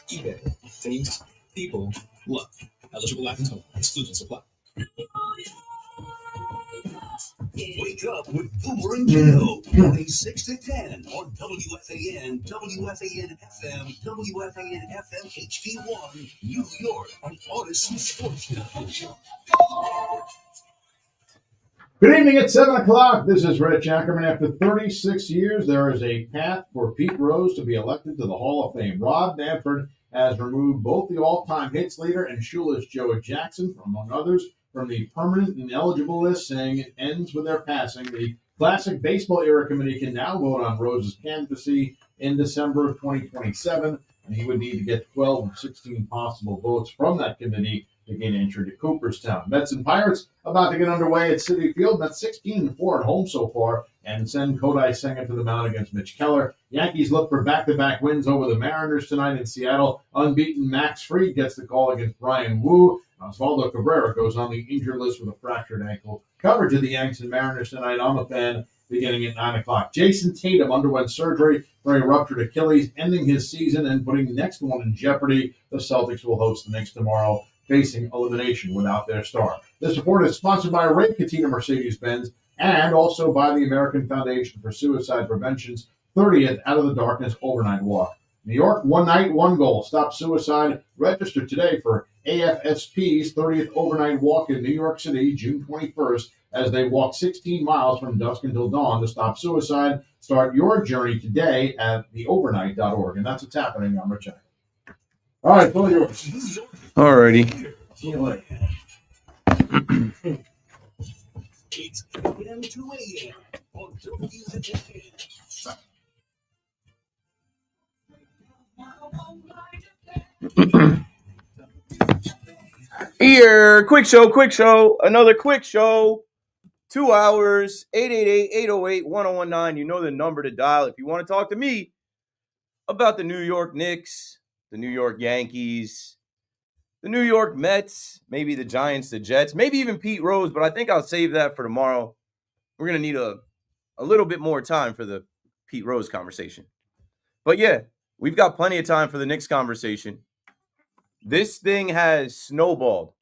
eBay. Things, people, love. Eligible life and total. Exclusions apply. Wake up with Boomer and Gil, morning 6 to 10 on WFAN, WFAN FM, WFAN FM HD1, New York, on Odyssey Sports Network. Good evening at 7 o'clock. This is Rich Ackerman. After 36 years, there is a path for Pete Rose to be elected to the Hall of Fame. Rob Manfred has removed both the all-time hits leader and shoeless Joe Jackson, among others, from the permanent and eligible list, saying it ends with their passing. The Classic Baseball Era Committee can now vote on Rose's candidacy in December of 2027, and he would need to get 12 of 16 possible votes from that committee to gain entry to Cooperstown. Mets and Pirates about to get underway at Citi Field. Mets 16-4 at home so far and send Kodai Senga to the mound against Mitch Keller. Yankees look for back-to-back wins over the Mariners tonight in Seattle. Unbeaten Max Fried gets the call against Brian Wu. Osvaldo Cabrera goes on the injured list with a fractured ankle. Coverage of the Yanks and Mariners tonight on the Fan beginning at 9 o'clock. Jason Tatum underwent surgery for a ruptured Achilles, ending his season and putting the next one in jeopardy. The Celtics will host the Knicks tomorrow, facing elimination without their star. This report is sponsored by Ray Cattina Mercedes-Benz and also by the American Foundation for Suicide Prevention's 30th Out of the Darkness Overnight Walk. New York, one night, one goal. Stop suicide. Register today for AFSP's 30th Overnight Walk in New York City, June 21st, as they walk 16 miles from dusk until dawn to stop suicide. Start your journey today at theovernight.org. And that's what's happening on Rich Ackerman. All right, fully yours. All righty. See you later. It's AM to AM on WFAN. Here, quick show, another quick show. 2 hours, 888-808-1019. You know the number to dial if you want to talk to me about the New York Knicks, the New York Yankees, the New York Mets, maybe the Giants, the Jets, maybe even Pete Rose, but I think I'll save that for tomorrow. We're going to need a little bit more time for the Pete Rose conversation. But yeah, we've got plenty of time for the Knicks conversation. This thing has snowballed.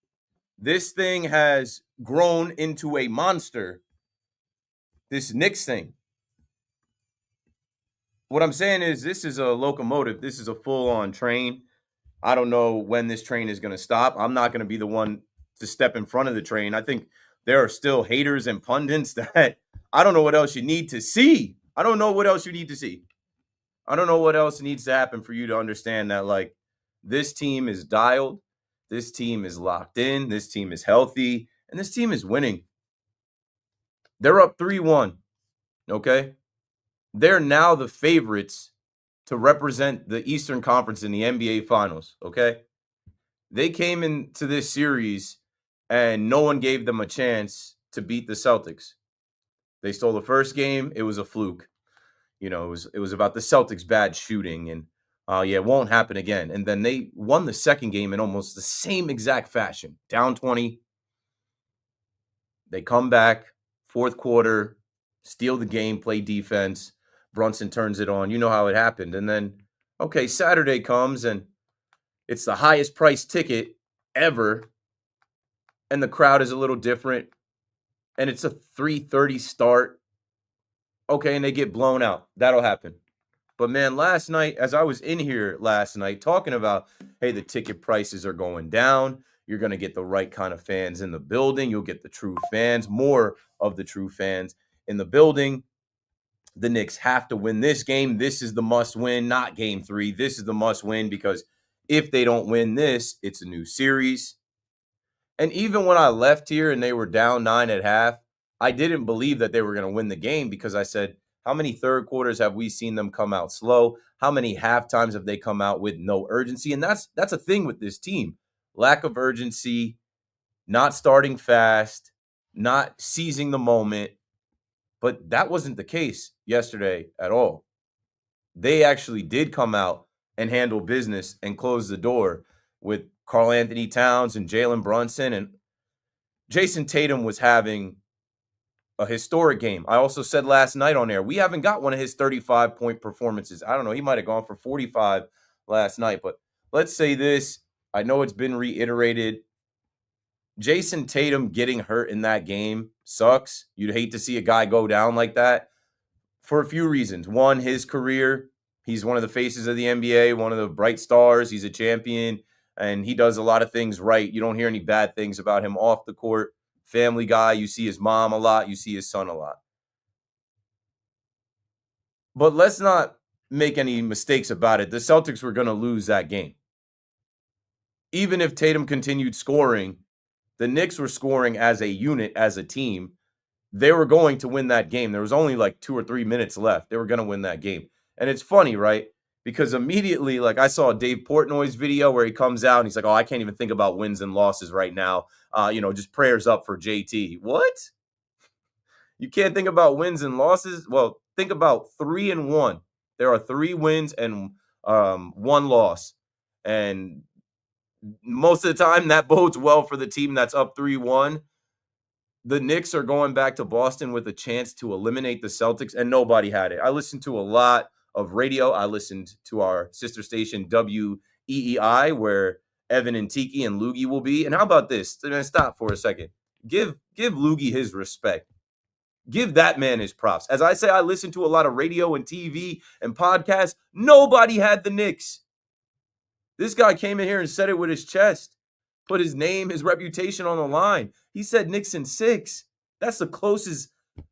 This thing has grown into a monster. This Knicks thing. What I'm saying is this is a locomotive. This is a full-on train. I don't know when this train is going to stop. I'm not going to be the one to step in front of the train. I think there are still haters and pundits that I don't know what else you need to see. I don't know what else you need to see. I don't know what else needs to happen for you to understand that, like, this team is dialed. This team is locked in. This team is healthy. And this team is winning. They're up 3-1. Okay? They're now the favorites to represent the Eastern Conference in the NBA Finals, okay? They came into this series and no one gave them a chance to beat the Celtics. They stole the first game. It was a fluke. You know, it was about the Celtics' bad shooting, and it won't happen again. And then they won the second game in almost the same exact fashion. Down 20. They come back, fourth quarter, steal the game, play defense. Brunson turns it on. You know how it happened. And then, okay, Saturday comes and it's the highest priced ticket ever. And the crowd is a little different. And it's a 3:30 start. Okay, and they get blown out. That'll happen. But man, last night, as I was in here last night talking about, hey, the ticket prices are going down. You're going to get the right kind of fans in the building. You'll get the true fans, more of the true fans in the building. The Knicks have to win this game. This is the must win, not game 3. This is the must win because if they don't win this, it's a new series. And even when I left here and they were down 9 at half, I didn't believe that they were going to win the game because I said, how many third quarters have we seen them come out slow? How many half times have they come out with no urgency? And that's a thing with this team. Lack of urgency, not starting fast, not seizing the moment. But that wasn't the case yesterday at all. They actually did come out and handle business and close the door with Karl Anthony Towns and Jalen Brunson. And Jason Tatum was having a historic game. I also said last night on air, we haven't got one of his 35-point performances. I don't know. He might have gone for 45 last night. But let's say this. I know it's been reiterated. Jason Tatum getting hurt in that game sucks. You'd hate to see a guy go down like that for a few reasons. One, his career. He's one of the faces of the NBA, one of the bright stars. He's a champion, and he does a lot of things right. You don't hear any bad things about him off the court. Family guy. You see his mom a lot. You see his son a lot. But let's not make any mistakes about it. The Celtics were going to lose that game. Even if Tatum continued scoring, the Knicks were scoring as a unit, as a team. They were going to win that game. There was only like 2 or 3 minutes left. They were going to win that game. And it's funny, right? Because immediately, like I saw Dave Portnoy's video where he comes out and he's like, oh, I can't even think about wins and losses right now. Just prayers up for JT. What? You can't think about wins and losses? Well, think about 3-1. There are 3 wins and 1 loss. And most of the time, that bodes well for the team that's up 3-1. The Knicks are going back to Boston with a chance to eliminate the Celtics, and nobody had it. I listened to a lot of radio. I listened to our sister station, WEEI, where Evan and Tiki and Loogie will be. And how about this? Stop for a second. Give Loogie his respect. Give that man his props. As I say, I listen to a lot of radio and TV and podcasts. Nobody had the Knicks. This guy came in here and said it with his chest. Put his name, his reputation on the line. He said Knicks in 6. That's the closest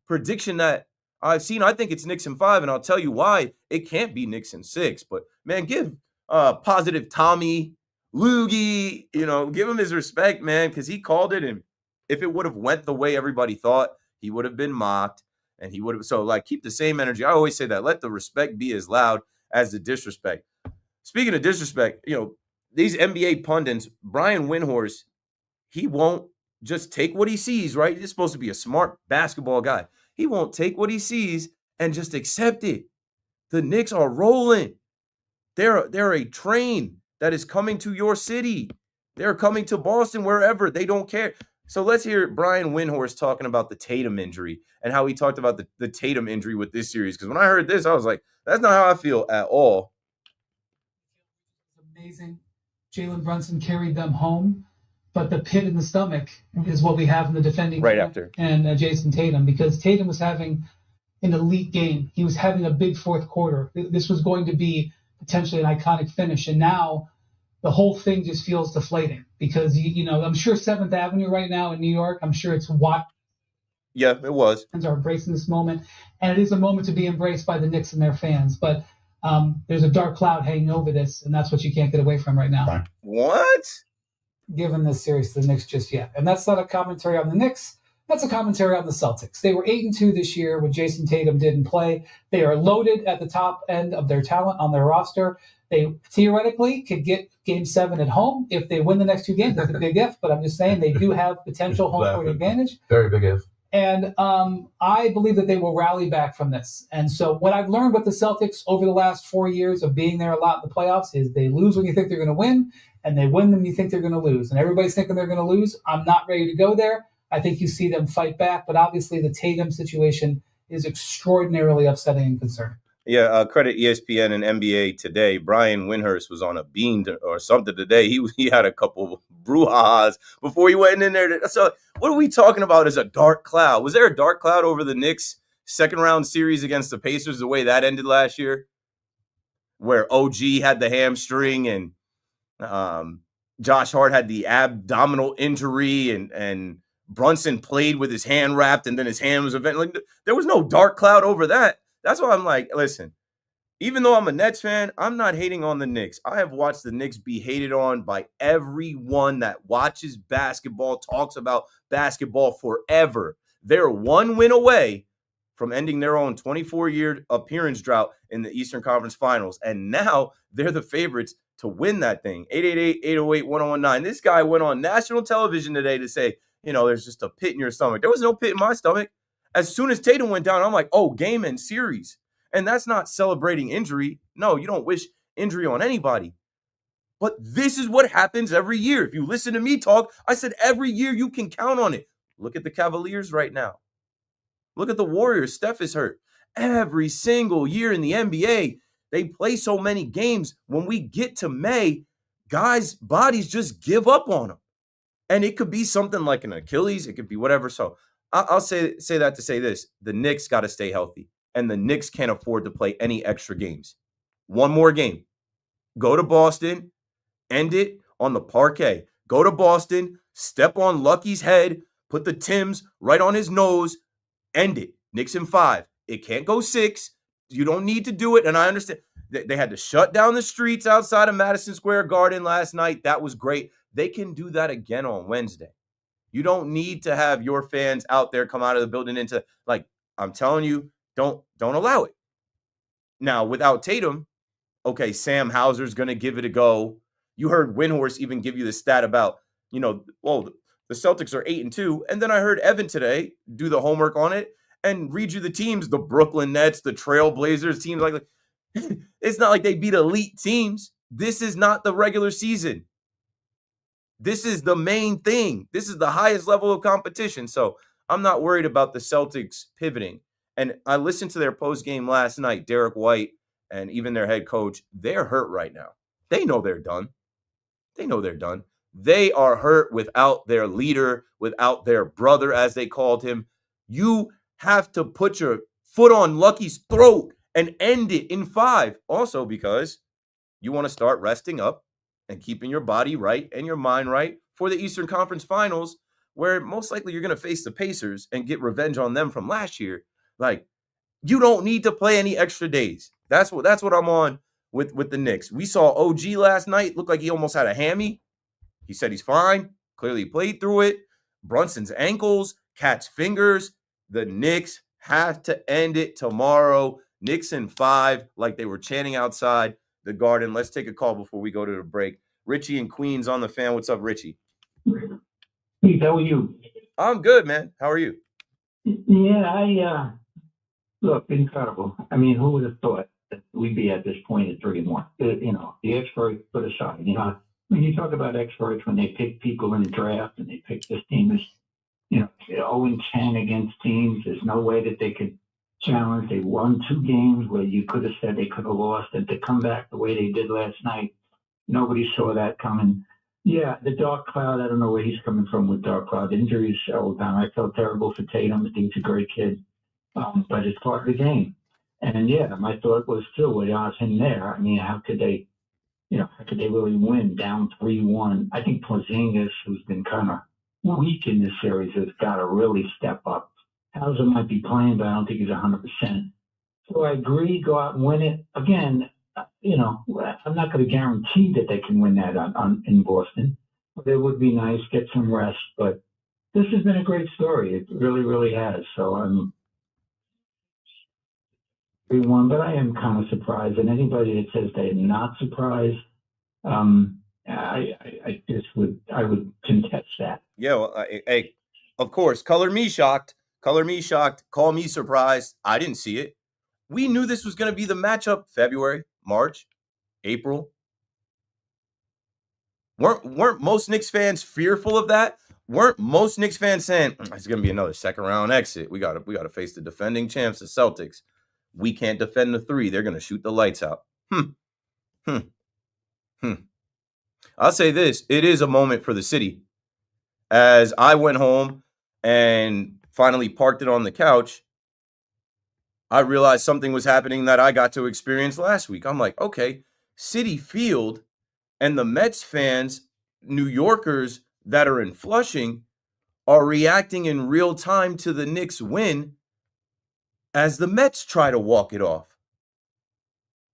prediction that I've seen. I think it's Knicks in 5, and I'll tell you why. It can't be Knicks in 6. But, man, give positive Tommy, Loogie, give him his respect, man, because he called it. And if it would have went the way everybody thought, he would have been mocked. And he would have. So, keep the same energy. I always say that. Let the respect be as loud as the disrespect. Speaking of disrespect, these NBA pundits, Brian Windhorst, he won't just take what he sees, right? He's supposed to be a smart basketball guy. He won't take what he sees and just accept it. The Knicks are rolling. They're a train that is coming to your city. They're coming to Boston, wherever. They don't care. So let's hear Brian Windhorst talking about the Tatum injury and how he talked about the Tatum injury with this series. Because when I heard this, I was like, that's not how I feel at all. Amazing. Jalen Brunson carried them home, but the pit in the stomach is what we have in the defending right after and Jason Tatum, because Tatum was having an elite game. He was having a big fourth quarter. This was going to be potentially an iconic finish, and now the whole thing just feels deflating because I'm sure 7th Avenue right now in New York, I'm sure it's what. Yeah, it was. Fans are embracing this moment, and it is a moment to be embraced by the Knicks and their fans, but. There's a dark cloud hanging over this, and that's what you can't get away from right now. What? Given this series to the Knicks just yet. And that's not a commentary on the Knicks. That's a commentary on the Celtics. They were 8-2 this year when Jason Tatum didn't play. They are loaded at the top end of their talent on their roster. They theoretically could get Game 7 at home if they win the next 2 games. That's a big if, but I'm just saying they do have potential home court advantage. Very big if. And I believe that they will rally back from this. And so what I've learned with the Celtics over the last 4 years of being there a lot in the playoffs is they lose when you think they're going to win, and they win when you think they're going to lose. And everybody's thinking they're going to lose. I'm not ready to go there. I think you see them fight back. But obviously the Tatum situation is extraordinarily upsetting and concerning. Yeah, credit ESPN and NBA Today. Brian Windhorst was on a bean or something today. He had a couple brouhahas before he went in there. So what are we talking about as a dark cloud? Was there a dark cloud over the Knicks' second-round series against the Pacers, the way that ended last year? Where OG had the hamstring and Josh Hart had the abdominal injury and Brunson played with his hand wrapped and then his hand was eventually. There was no dark cloud over that. That's why I'm like, listen, even though I'm a Nets fan, I'm not hating on the Knicks. I have watched the Knicks be hated on by everyone that watches basketball, talks about basketball forever. They're 1 win away from ending their own 24-year appearance drought in the Eastern Conference Finals. And now they're the favorites to win that thing. 888-808-1019. This guy went on national television today to say, there's just a pit in your stomach. There was no pit in my stomach. As soon as Tatum went down, I'm like, oh, game and series. And that's not celebrating injury. No, you don't wish injury on anybody. But this is what happens every year. If you listen to me talk, I said every year you can count on it. Look at the Cavaliers right now. Look at the Warriors. Steph is hurt. Every single year in the NBA, they play so many games. When we get to May, guys' bodies just give up on them. And it could be something like an Achilles. It could be whatever. So I'll say that to say this. The Knicks got to stay healthy. And the Knicks can't afford to play any extra games. One more game. Go to Boston. End it on the parquet. Go to Boston. Step on Lucky's head. Put the Timbs right on his nose. End it. Knicks in 5. It can't go 6. You don't need to do it. And I understand. They had to shut down the streets outside of Madison Square Garden last night. That was great. They can do that again on Wednesday. You don't need to have your fans out there come out of the building into, like, I'm telling you, don't allow it. Now, without Tatum, okay, Sam Hauser's going to give it a go. You heard Windhorst even give you the stat about, the Celtics are 8-2. And then I heard Evan today do the homework on it and read you the teams, the Brooklyn Nets, the Trailblazers, teams like it's not like they beat elite teams. This is not the regular season. This is the main thing. This is the highest level of competition. So I'm not worried about the Celtics pivoting. And I listened to their post game last night, Derek White and even their head coach. They're hurt right now. They know they're done. They are hurt without their leader, without their brother, as they called him. You have to put your foot on Lucky's throat and end it in 5. Also because you want to start resting up and keeping your body right and your mind right for the Eastern Conference Finals, where most likely you're going to face the Pacers and get revenge on them from last year. Like, you don't need to play any extra days. That's what I'm on with the Knicks. We saw OG last night. Looked like he almost had a hammy. He said he's fine. Clearly played through it. Brunson's ankles, Cat's fingers. The Knicks have to end it tomorrow. Knicks in 5, like they were chanting outside the Garden. Let's take a call before we go to the break. Richie in Queens on the fan. What's up, Richie? Hey, how are you? I'm good, man. How are you? Yeah, look, incredible. I mean, who would have thought that we'd be at this point at 3-1? The experts put aside. When you talk about experts, when they pick people in the draft and they pick this team as, 0-10 against teams, there's no way that they could challenge. They won 2 games where you could have said they could have lost, and to come back the way they did last night, nobody saw that coming. Yeah, the dark cloud, I don't know where he's coming from with dark cloud injuries all the time. I felt terrible for Tatum. I think he's a great kid, but it's part of the game. And yeah, my thought was too, with him there, I mean, how could they really win down 3-1? I think Porzingis, who's been kind of weak in this series, has got to really step up. Hauser might be playing, but I don't think he's 100%. So I agree, go out and win it. Again, I'm not going to guarantee that they can win that in Boston, but it would be nice, get some rest. But this has been a great story. It really, really has. So I'm 3-1, but I am kind of surprised. And anybody that says they're not surprised, I would contest that. Yeah, well, hey, of course, color me shocked, call me surprised. I didn't see it. We knew this was going to be the matchup February, March, April. Weren't most Knicks fans fearful of that? Weren't most Knicks fans saying it's going to be another second round exit? We got to face the defending champs, the Celtics. We can't defend the 3. They're going to shoot the lights out. I'll say this. It is a moment for the city. As I went home and finally parked it on the couch, I realized something was happening that I got to experience last week. I'm like, okay, Citi Field and the Mets fans, New Yorkers that are in Flushing, are reacting in real time to the Knicks win as the Mets try to walk it off.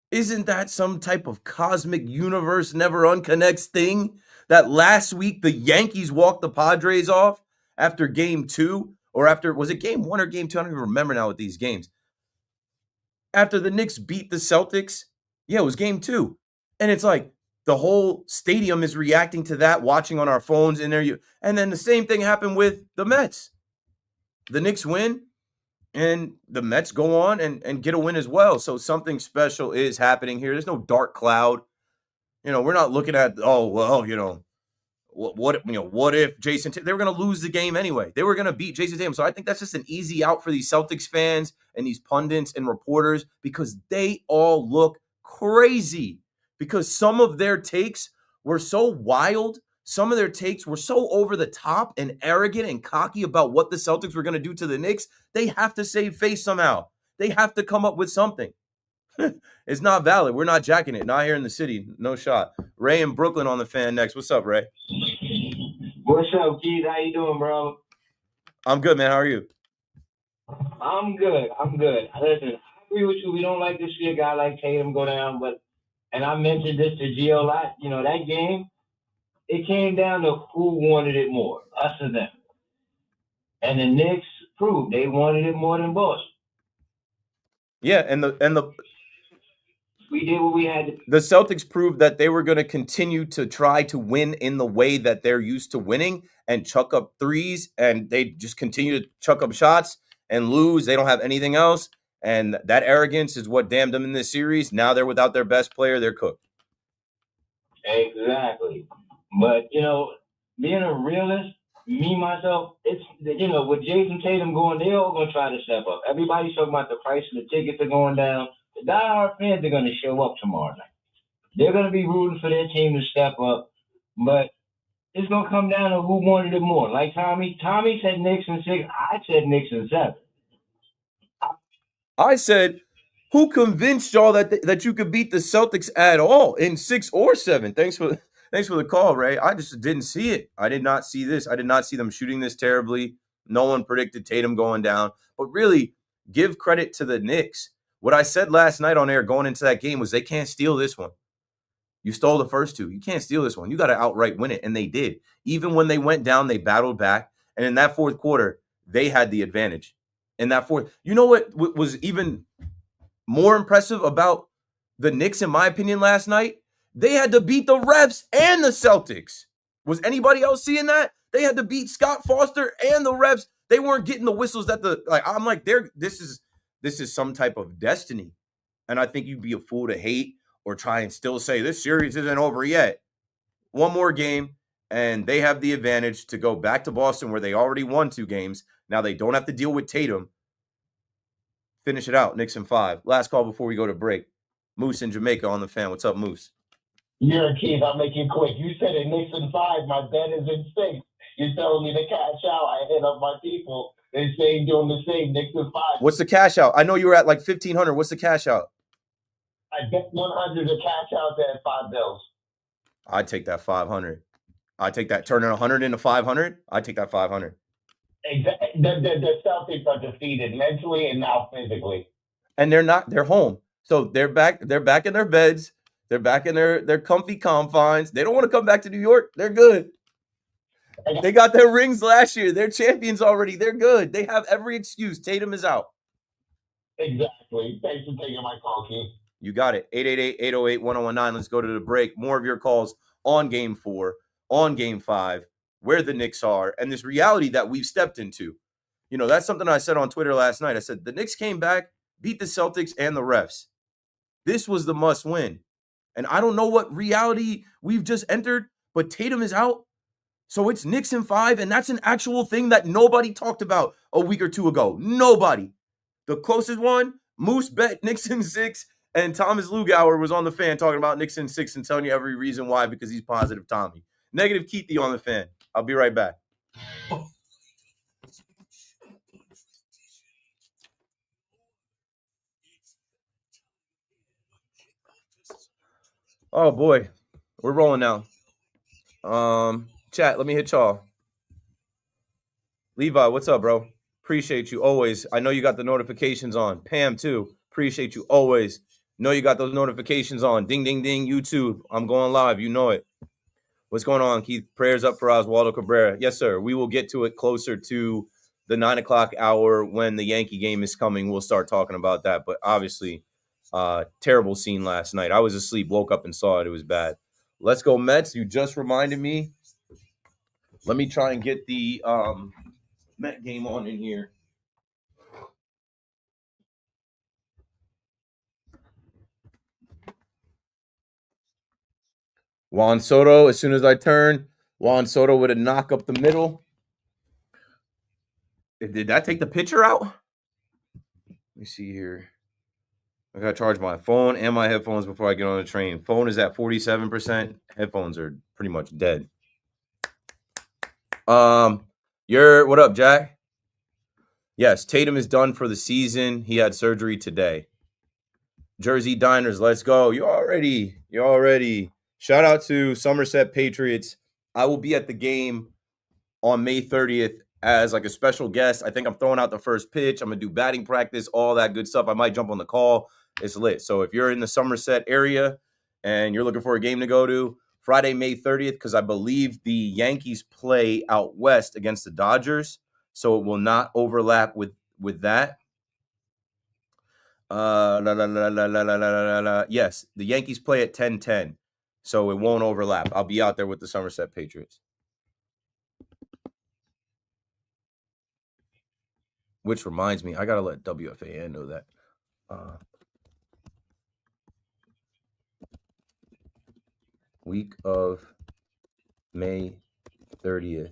Isn't that some type of cosmic universe never unconnects thing? That last week the Yankees walked the Padres off after game 2, or after, was it game 1 or game 2? I don't even remember now with these games. After the Knicks beat the Celtics, yeah, it was game 2. And it's like the whole stadium is reacting to that, watching on our phones in there. And then the same thing happened with the Mets. The Knicks win, and the Mets go on and get a win as well. So something special is happening here. There's no dark cloud. We're not looking at, what if Jason, they were going to lose the game anyway. They were going to beat Jason Tatum. So I think that's just an easy out for these Celtics fans and these pundits and reporters, because they all look crazy, because some of their takes were so wild. Some of their takes were so over the top and arrogant and cocky about what the Celtics were going to do to the Knicks. They have to save face somehow. They have to come up with something. It's not valid. We're not jacking it. Not here in the city. No shot. Ray in Brooklyn on the fan next. What's up, Ray? What's up, Keith? How you doing, bro? I'm good, man. How are you? I'm good. Listen, I agree with you. We don't like to see a guy like Tatum go down, and I mentioned this to Gio a lot. You know, that game, it came down to who wanted it more, us or them. And the Knicks proved they wanted it more than Boston. Yeah, and the we did what we had to. The Celtics proved that they were going to continue to try to win in the way that they're used to winning and chuck up threes, and they just continue to chuck up shots and lose. They don't have anything else, and that arrogance is what damned them in this series. Now they're without their best player. They're cooked. Exactly. But, you know, being a realist, me, myself, it's, you know, with Jason Tatum going, they all going to try to step up. Everybody's talking about the price of the tickets are going down. The diehard fans are going to show up tomorrow night. They're going to be rooting for their team to step up. But it's going to come down to who wanted it more. Like Tommy said Knicks in 6. I said Knicks in 7. I said, who convinced y'all that you could beat the Celtics at all in 6 or 7? Thanks for the call, Ray. I just didn't see it. I did not see this. I did not see them shooting this terribly. No one predicted Tatum going down. But really, give credit to the Knicks. What I said last night on air going into that game was they can't steal this one. You stole the first 2. You can't steal this one. You got to outright win it, and they did. Even when they went down, they battled back. And in that fourth quarter, they had the advantage. In that fourth, you know what was even more impressive about the Knicks, in my opinion, last night? They had to beat the refs and the Celtics. Was anybody else seeing that? They had to beat Scott Foster and the refs. They weren't getting the whistles that I'm like, this is some type of destiny. And I think you'd be a fool to hate or try and still say this series isn't over yet. One more game, and they have the advantage to go back to Boston where they already won 2 games. Now they don't have to deal with Tatum. Finish it out, Knicks in 5. Last call before we go to break. Moose in Jamaica on the fan. What's up, Moose? You're a kid. I'll make it quick. You said it Knicks in 5. My bet is in 6. You're telling me to cash out. I hit up my people. They're saying doing the same. Knicks in 5. What's the cash out? I know you were at like 1,500. What's the cash out? I bet 100 to cash out at $5 bills. I'd take that 500. I'd take that. Turning 100 into 500. I'd take that 500. Exactly. The Celtics are defeated mentally and now physically. And they're home. So they're back in their beds. They're back in their comfy confines. They don't want to come back to New York. They're good. They got their rings last year. They're champions already. They're good. They have every excuse. Tatum is out. Exactly. Thanks for taking my call, Keith. You got it. 888-808-1019. Let's go to the break. More of your calls on Game 4, on Game 5, where the Knicks are, and this reality that we've stepped into. You know, that's something I said on Twitter last night. I said the Knicks came back, beat the Celtics and the refs. This was the must win. And I don't know what reality we've just entered, but Tatum is out. So it's Knicks in 5, and that's an actual thing that nobody talked about a week or 2 ago. Nobody. The closest one, Moose bet Knicks in 6, and Thomas Lugauer was on the fan talking about Knicks in 6 and telling you every reason why because he's positive Tommy. Negative Keithy on the fan. I'll be right back. Oh, boy. We're rolling now. Chat, let me hit y'all. Levi, what's up, bro? Appreciate you always. I know you got the notifications on. Pam, too. Appreciate you always. Know you got those notifications on. Ding, ding, ding. YouTube. I'm going live. You know it. What's going on, Keith? Prayers up for Oswaldo Cabrera. Yes, sir. We will get to it closer to the 9 o'clock hour when the Yankee game is coming. We'll start talking about that. But obviously, terrible scene last night. I was asleep, woke up and saw it. It was bad. Let's go Mets. You just reminded me. Let me try and get the Met game on in here. Juan Soto, as soon as I turn, Juan Soto with a knock up the middle. Did that take the pitcher out? Let me see here. I gotta charge my phone and my headphones before I get on the train. Phone is at 47%. Headphones are pretty much dead. What up, Jack? Yes, Tatum is done for the season. He had surgery today. Jersey Diners, let's go. You already. Shout out to Somerset Patriots. I will be at the game on May 30th as like a special guest. I think I'm throwing out the first pitch. I'm gonna do batting practice, all that good stuff. I might jump on the call. It's lit. So if you're in the Somerset area and you're looking for a game to go to, Friday, May 30th, because I believe the Yankees play out west against the Dodgers, so it will not overlap with that. Yes, the Yankees play at 10:10, so it won't overlap. I'll be out there with the Somerset Patriots. Which reminds me, I gotta let WFAN know that. Week of May 30th.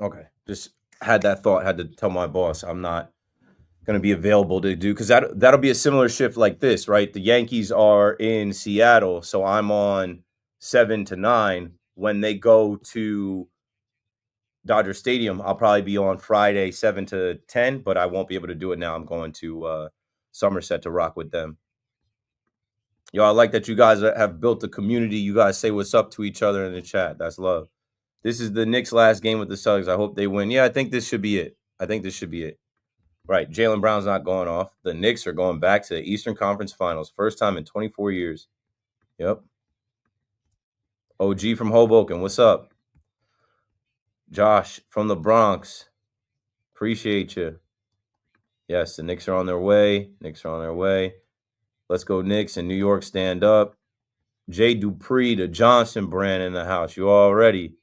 Okay, just had that thought. Had to tell my boss I'm not going to be available to do, because that'll be a similar shift like this, right? The Yankees are in Seattle, so I'm on 7 to 9. When they go to Dodger Stadium, I'll probably be on Friday 7 to 10, but I won't be able to do it now. I'm going to Somerset to rock with them. Yo, I like that you guys have built a community. You guys say what's up to each other in the chat. That's love. This is the Knicks' last game with the Celtics. I hope they win. Yeah, I think this should be it. Right, Jaylen Brown's not going off. The Knicks are going back to the Eastern Conference Finals. First time in 24 years. Yep. OG from Hoboken, what's up? Josh from the Bronx, appreciate you. Yes, the Knicks are on their way. Let's go Knicks. And New York, stand up. Jay Dupree, the Johnson brand in the house. You all ready?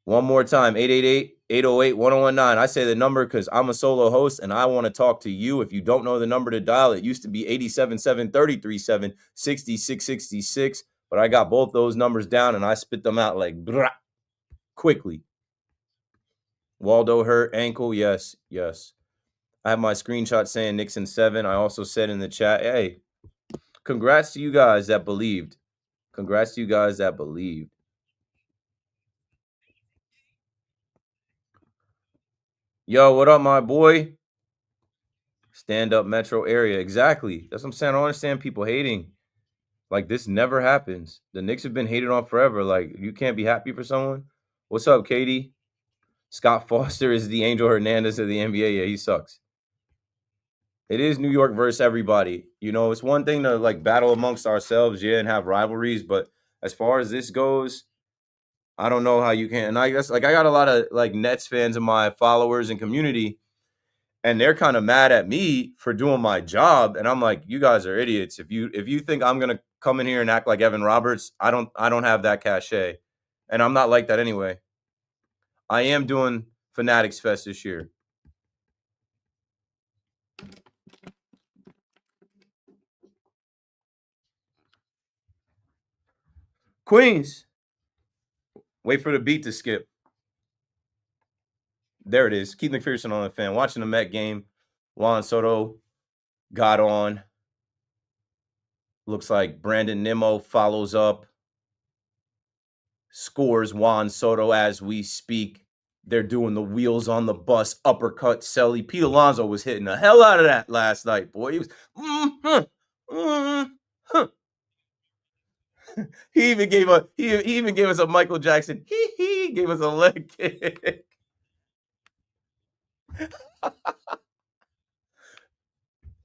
One more time, 888-808-1019. I say the number because I'm a solo host and I want to talk to you. If you don't know the number to dial, it used to be 877-337-6666, but I got both those numbers down and I spit them out like quickly. Waldo hurt ankle, yes. I have my screenshot saying Nixon 7. I also said in the chat, hey, congrats to you guys that believed. Yo, what up, my boy? Stand up metro area. Exactly. That's what I'm saying. I don't understand people hating. Like, this never happens. The Knicks have been hated on forever. Like, you can't be happy for someone. What's up, Katie? Scott Foster is the Angel Hernandez of the NBA. Yeah, he sucks. It is New York versus everybody. You know, it's one thing to like battle amongst ourselves, yeah, and have rivalries. But as far as this goes, I don't know how you can. And I guess like I got a lot of like Nets fans in my followers and community, and they're kind of mad at me for doing my job. And I'm like, you guys are idiots. If you think I'm gonna come in here and act like Evan Roberts, I don't have that cachet, and I'm not like that anyway. I am doing Fanatics Fest this year. Queens. Wait for the beat to skip. There it is. Keith McPherson on the fan. Watching the Met game. Juan Soto got on. Looks like Brandon Nimmo follows up. Scores Juan Soto as we speak. They're doing the wheels on the bus uppercut Selly. Pete Alonso was hitting the hell out of that last night, boy. He was He even gave us a Michael Jackson. He gave us a leg kick.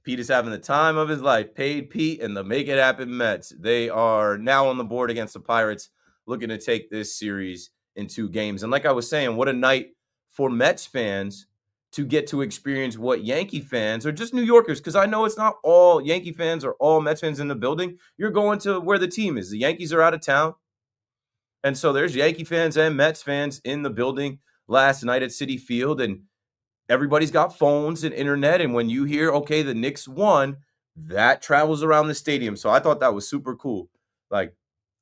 Pete is having the time of his life. Paid Pete and the Make It Happen Mets. They are now on the board against the Pirates, looking to take this series in 2 games. And like I was saying, what a night for Mets fans to get to experience what Yankee fans or just New Yorkers, because I know it's not all Yankee fans or all Mets fans in the building. You're going to where the team is. The Yankees are out of town. And so there's Yankee fans and Mets fans in the building last night at Citi Field. And everybody's got phones and internet. And when you hear, okay, the Knicks won, that travels around the stadium. So I thought that was super cool. Like,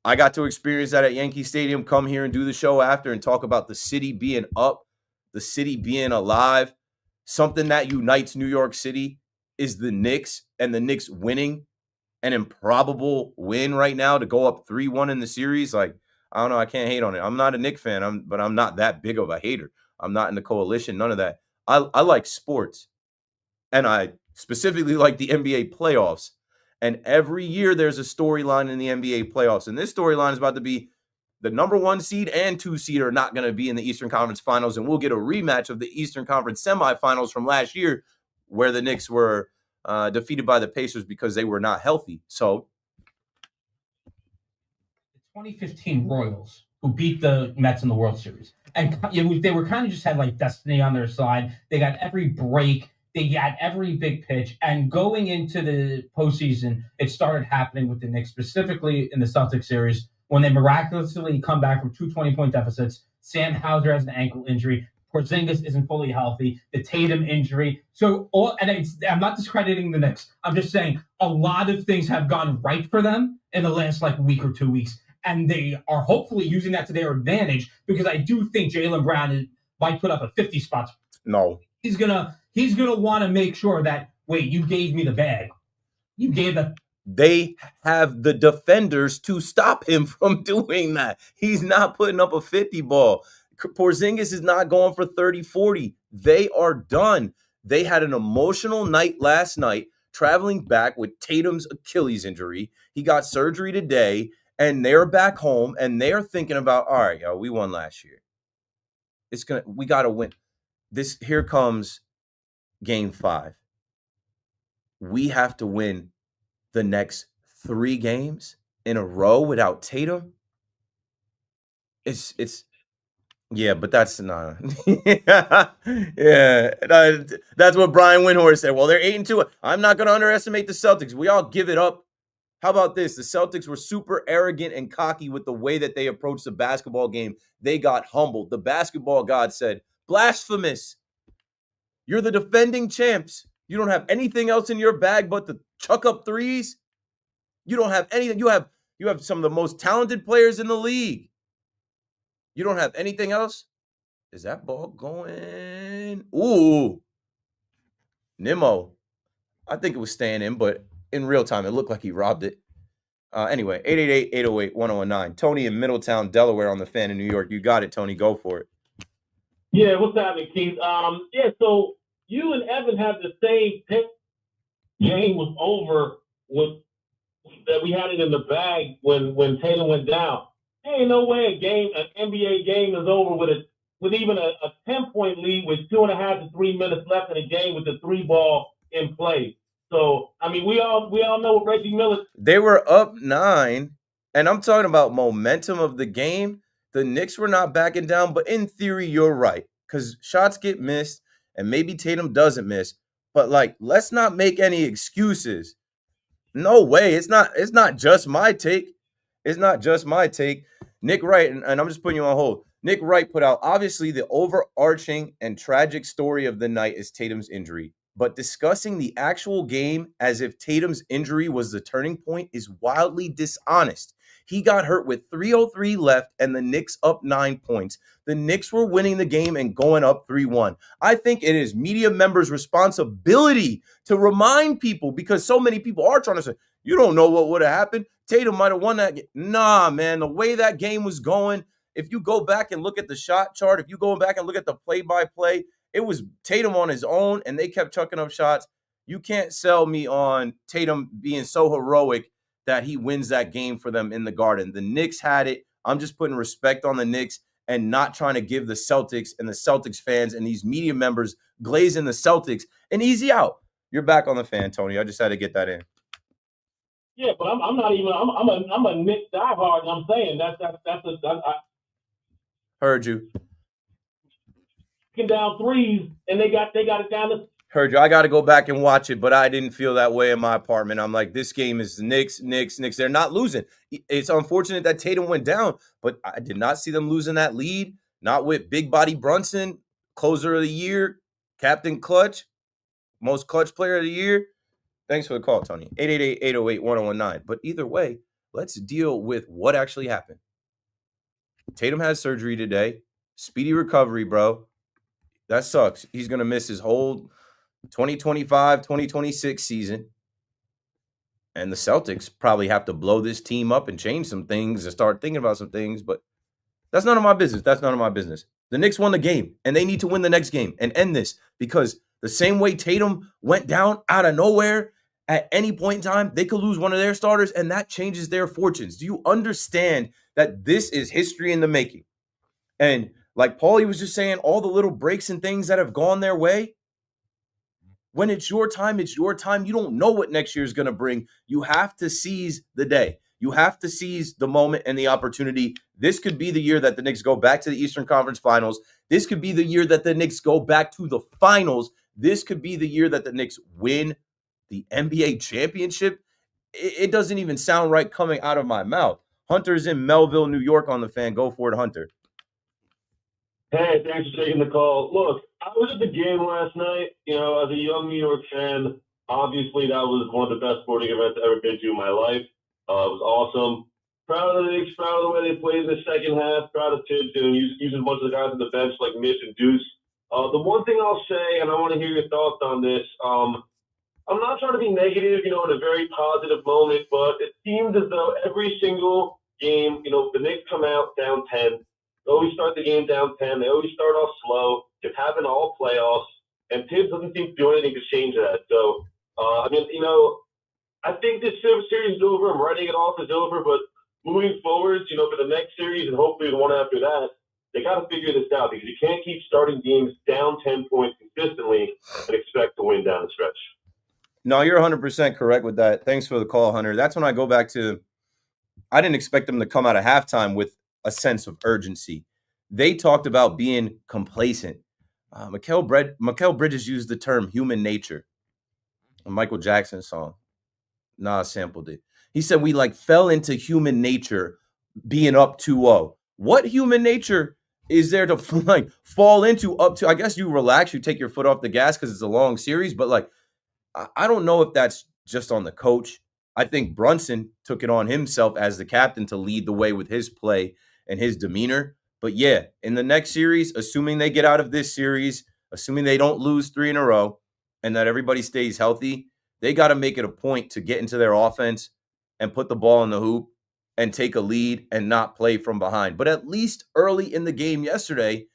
I got to experience that at Yankee Stadium, come here and do the show after and talk about the city being up, the city being alive. Something that unites New York City is the Knicks, and the Knicks winning an improbable win right now to go up 3-1 in the series. Like, I don't know. I can't hate on it. I'm not a Knicks fan, but I'm not that big of a hater. I'm not in the coalition, none of that. I like sports, and I specifically like the NBA playoffs. And every year there's a storyline in the NBA playoffs. And this storyline is about to be the number 1 seed and 2 seed are not going to be in the Eastern Conference Finals. And we'll get a rematch of the Eastern Conference semifinals from last year where the Knicks were defeated by the Pacers because they were not healthy. So the 2015 Royals, who beat the Mets in the World Series. And they were kind of just had like destiny on their side. They got every break. They got every big pitch. And going into the postseason, it started happening with the Knicks, specifically in the Celtics series, when they miraculously come back from 2 20-point deficits. Sam Hauser has an ankle injury. Porzingis isn't fully healthy. The Tatum injury. So, I'm not discrediting the Knicks. I'm just saying a lot of things have gone right for them in the last week or 2 weeks. And they are hopefully using that to their advantage, because I do think Jaylen Brown might put up a 50 spots. No. He's gonna want to make sure that, wait, you gave me the bag. You gave the. They have the defenders to stop him from doing that. He's not putting up a 50 ball. Porzingis is not going for 30, 40. They are done. They had an emotional night last night, traveling back with Tatum's Achilles injury. He got surgery today. And they're back home, and they're thinking about, all right, yo, we won last year. We got to win. Here comes game 5. We have to win the next 3 games in a row without Tatum. Yeah, but that's not. Yeah, that's what Brian Windhorst said. Well, they're 8-2. I'm not going to underestimate the Celtics. We all give it up. How about this? The Celtics were super arrogant and cocky with the way that they approached the basketball game. They got humbled. The basketball god said, blasphemous. You're the defending champs. You don't have anything else in your bag but to chuck up threes. You don't have anything. You have some of the most talented players in the league. You don't have anything else? Is that ball going? Ooh. Nimmo. I think it was staying in, but in real time, it looked like he robbed it. Anyway, 888-808-1019. Tony in Middletown, Delaware on the Fan in New York. You got it, Tony. Go for it. Yeah, what's happening, Keith? So you and Evan have the same pick. Game was over that we had it in the bag when Tatum went down. There ain't no way an NBA game is over with even a 10-point lead with 2.5 to 3 minutes left in the game with the 3 ball in play. So, I mean, we all know what Reggie Miller. They were up 9, and I'm talking about momentum of the game. The Knicks were not backing down, but in theory, you're right, because shots get missed, and maybe Tatum doesn't miss. But let's not make any excuses. No way. It's not just my take. It's not just my take. Nick Wright, and I'm just putting you on hold. Nick Wright put out, obviously, the overarching and tragic story of the night is Tatum's injury. But discussing the actual game as if Tatum's injury was the turning point is wildly dishonest. He got hurt with 3:03 left and the Knicks up 9 points. The Knicks were winning the game and going up 3-1. I think it is media members' responsibility to remind people, because so many people are trying to say, you don't know what would have happened. Tatum might have won that game. Nah, man, the way that game was going, if you go back and look at the shot chart, if you go back and look at the play-by-play, it was Tatum on his own, and they kept chucking up shots. You can't sell me on Tatum being so heroic that he wins that game for them in the Garden. The Knicks had it. I'm just putting respect on the Knicks and not trying to give the Celtics and the Celtics fans and these media members glazing the Celtics an easy out. You're back on the fan, Tony. I just had to get that in. Yeah, but I'm not even. I'm a Knicks diehard. And I'm saying I Heard you. down threes, and they got it down to. Heard you. I got to go back and watch it, but I didn't feel that way in my apartment. I'm like, this game is Knicks. They're not losing. It's unfortunate that Tatum went down, but I did not see them losing that lead. Not with big body Brunson, closer of the year, captain clutch, most clutch player of the year. Thanks for the call, Tony. 888-808-1019. But either way, let's deal with what actually happened. Tatum has surgery today. Speedy recovery, bro. That sucks. He's going to miss his whole 2025, 2026 season. And the Celtics probably have to blow this team up and change some things and start thinking about some things. But that's none of my business. The Knicks won the game, and they need to win the next game and end this, because the same way Tatum went down out of nowhere at any point in time, they could lose one of their starters, and that changes their fortunes. Do you understand that this is history in the making? And like Paulie was just saying, all the little breaks and things that have gone their way, when it's your time, it's your time. You don't know what next year is going to bring. You have to seize the day. You have to seize the moment and the opportunity. This could be the year that the Knicks go back to the Eastern Conference Finals. This could be the year that the Knicks go back to the finals. This could be the year that the Knicks win the NBA championship. It doesn't even sound right coming out of my mouth. Hunter's in Melville, New York on the fan. Go for it, Hunter. Hey, thanks for taking the call. Look, I was at the game last night. As a young New York fan, obviously that was one of the best sporting events I've ever been to in my life. It was awesome. Proud of the Knicks, proud of the way they played in the second half, proud of Tibbs and using a bunch of the guys on the bench like Mitch and Deuce. The one thing I'll say, and I want to hear your thoughts on this, I'm not trying to be negative, in a very positive moment, but it seems as though every single game, the Knicks come out down 10. They always start the game down 10. They always start off slow. It's happened all playoffs. And Tibbs doesn't seem to do anything to change that. So, I think this series is over. I'm writing it off as over. But moving forward, for the next series and hopefully the one after that, they got to figure this out, because you can't keep starting games down 10 points consistently and expect to win down the stretch. No, you're 100% correct with that. Thanks for the call, Hunter. That's when I go back to, I didn't expect them to come out of halftime with a sense of urgency. They talked about being complacent. Mikal Bridges used the term human nature. A Michael Jackson song. Nas sampled it. He said we fell into human nature being up 2-0. What human nature is there to fall into up to? I guess you relax, you take your foot off the gas because it's a long series, but I don't know if that's just on the coach. I think Brunson took it on himself as the captain to lead the way with his play and his demeanor. But yeah, in the next series, assuming they get out of this series, assuming they don't lose 3 in a row and that everybody stays healthy, they got to make it a point to get into their offense and put the ball in the hoop and take a lead and not play from behind. But at least early in the game yesterday,